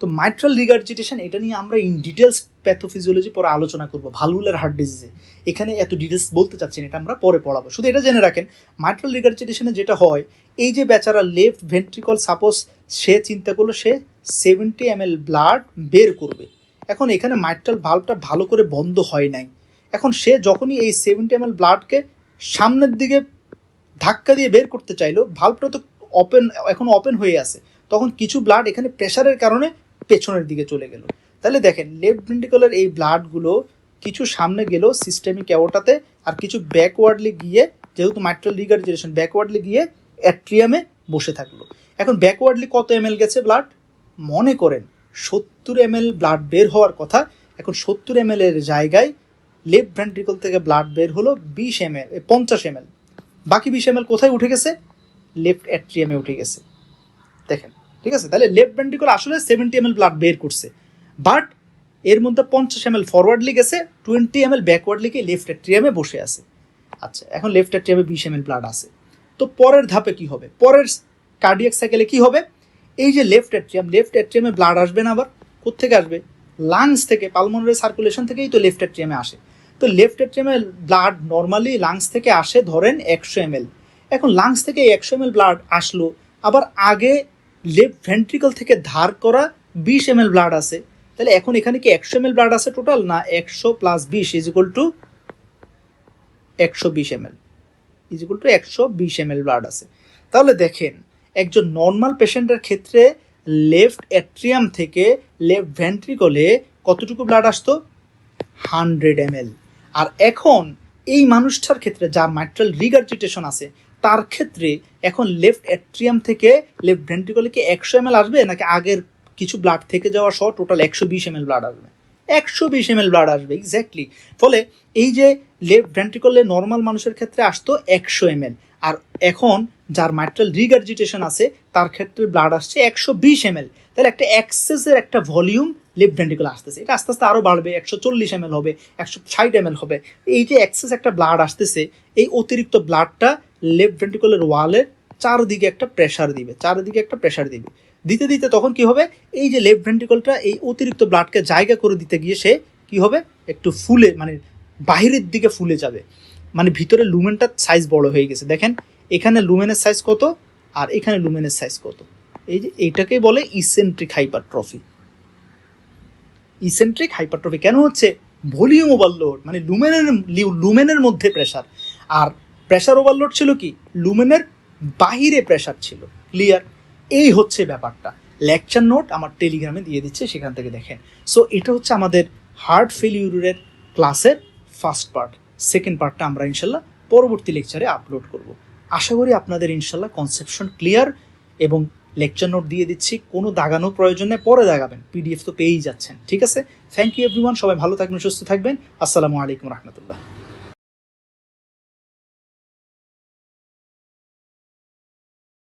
তো মাইট্রাল রিগার্জিটেশন, এটা নিয়ে আমরা ইন ডিটেলস প্যাথোফিজিওলজি পরে আলোচনা করবো, ভালভুলার হার্ট ডিজিজে। এখানে এত ডিটেলস বলতে চাচ্ছি না, এটা আমরা পরে পড়াবো। শুধু এটা জেনে রাখেন, মাইট্রাল রিগার্জিটেশনে যেটা হয়, এই যে বেচারা লেফট ভেন্ট্রিকল, সাপোজ সে চিন্তা করলো সে 70 ml ব্লাড বের করবে, এখন এখানে মাইট্রাল ভালভটা ভালো করে বন্ধ হয় নাই, এখন সে যখনই এই 70 ml ব্লাডকে সামনের দিকে ধাক্কা দিয়ে বের করতে চাইলো, ভালভটা তো ওপেন হয়ে আছে, তখন কিছু ব্লাড এখানে প্রেশারের কারণে পেছনের দিকে চলে গেল। তাহলে দেখেন লেফট ভেন্ট্রিকলের এই ব্লাডগুলো কিছু সামনে গেল সিস্টেমিক অ্যাওর্টাতে, আর কিছু ব্যাকওয়ার্ডলি গিয়ে, যেহেতু মাইট্রাল রিগার্জিটেশন, ব্যাকওয়ার্ডলি গিয়ে অ্যাট্রিয়ামে বসে থাকলো। এখন ব্যাকওয়ার্ডলি কত ml গেছে ব্লাড? মনে করেন 70 ml ব্লাড বের হওয়ার কথা, এখন 70 ml এর জায়গায় লেফট ভেন্ট্রিকল থেকে ব্লাড বের হলো 50 ml, বাকি 20 ml কোথায় উঠে গেছে? লেফট অ্যাট্রিয়ামে উঠে গেছে। দেখেন, ঠিক আছে, তাহলে লেফট ভেন্ট্রিকল আসলে 70 ml ব্লাড বের করছে, বাট এর মধ্যে 50 ml ফরওয়ার্ডলি গেছে, 20 ml ব্যাকওয়ার্ডলি গিয়ে লেফট অ্যাট্রিয়ামে বসে আছে। আচ্ছা, এখন লেফট অ্যাট্রিয়ামে 20 ml ব্লাড আছে, তো পরের ধাপে কি হবে? পরের কার্ডিয়াক সাইকেলে কি হবে? এই যে লেফট অ্যাট্রিয়ামে ব্লাড আসবে না, আবার কোত্থেকে আসবে? লাংস থেকে, পালমোনারি সার্কুলেশন থেকেই তো লেফট অ্যাট্রিয়ামে আসে। তো লেফট অ্যাট্রিয়ামে ব্লাড নর্মালি লাংস থেকে আসে ধরেন 100 ml, এখন লাংস থেকে 100 ml ব্লাড আসলো, আবার আগে লেফট ভেন্ট্রিকল থেকে ধার করা 20 ml ব্লাড আছে, তাহলে এখন এখানে কি 100 ml ব্লাড আছে টোটাল? না, 100 + 20 = 120 ml, 120 ml ব্লাড আছে। তাহলে দেখেন একজন নর্মাল পেশেন্টের ক্ষেত্রে লেফট অ্যাট্রিয়াম থেকে লেফট ভেন্ট্রিকলে কতটুকু ব্লাড আসতো? 100 ml। আর এখন এই মানুষটার ক্ষেত্রে যার মাইট্রাল রিগার্জিটেশন আছে, তার ক্ষেত্রে এখন লেফট অ্যাট্রিয়াম থেকে লেফট ভেন্ট্রিকলে কি 100 ml আসবে, নাকি আগের কিছু ব্লাড থেকে যাওয়া সহ টোটাল 120 ml ব্লাড আসবে? 120 ml ব্লাড আসবে এক্স্যাক্টলি। ফলে এই যে লেফট ভেন্ট্রিকলে নর্মাল মানুষের ক্ষেত্রে আসতো 100 ml, আর এখন যার মাইট্রাল রিগার্জিটেশন আছে তার ক্ষেত্রে ব্লাড আসছে 120 ml। তাহলে একটা এক্সেসের একটা ভলিউম লেফট ভেন্ট্রিকলে আসতেছে, এটা আস্তে আস্তে আরও বাড়বে, 140 ml হবে, 160 ml হবে। এই যে এক্সেস একটা ব্লাড আসতেছে, এই অতিরিক্ত ব্লাডটা লেফট ভেন্ট্রিকলের ওয়ালের চারদিকে একটা প্রেশার দিবে, দিতে দিতে তখন কি হবে, এই যে লেফট ভেন্ট্রিকলটা এই অতিরিক্ত ব্লাডকে জায়গা করে দিতে গিয়ে সে কি হবে, একটু ফুলে, মানে বাহিরের দিকে ফুলে যাবে, মানে ভিতরে লুমেনটার সাইজ বড় হয়ে গেছে। দেখেন এখানে লুমেনের সাইজ কত আর এখানে লুমেনের সাইজ কত, এই যে এইটাকেই বলে ইসেন্ট্রিক হাইপারট্রফি। ইসেন্ট্রিক হাইপারট্রফি কেন হচ্ছে? ভলিউম ওভারলোড, মানে লুমেনের মধ্যে প্রেশার, আর প্রেশার ওভারলোড ছিল কি, লুমেনের বাহিরে প্রেশার ছিল। ক্লিয়ার? এই হচ্ছে ব্যাপারটা। লেকচার নোট আমার টেলিগ্রামে দিয়ে দিচ্ছে, সেখান থেকে দেখেন। সো এটা হচ্ছে আমাদের হার্ট ফেলিউরের ক্লাসের ফার্স্ট পার্ট। সেকেন্ড পার্টটা আমরা ইনশাল্লাহ পরবর্তী লেকচারে আপলোড করব। আশা করি আপনাদের ইনশাল্লাহ কনসেপশন ক্লিয়ার, এবং লেকচার নোট দিয়ে দিচ্ছি, কোনো দাগানো প্রয়োজনে পরে দাগাবেন, পিডিএফ তো পেয়েই যাচ্ছেন। ঠিক আছে, থ্যাংক ইউ এভরিওয়ান, সবাই ভালো থাকবেন, সুস্থ থাকবেন। আসসালামু আলাইকুম রহমতুল্লাহ।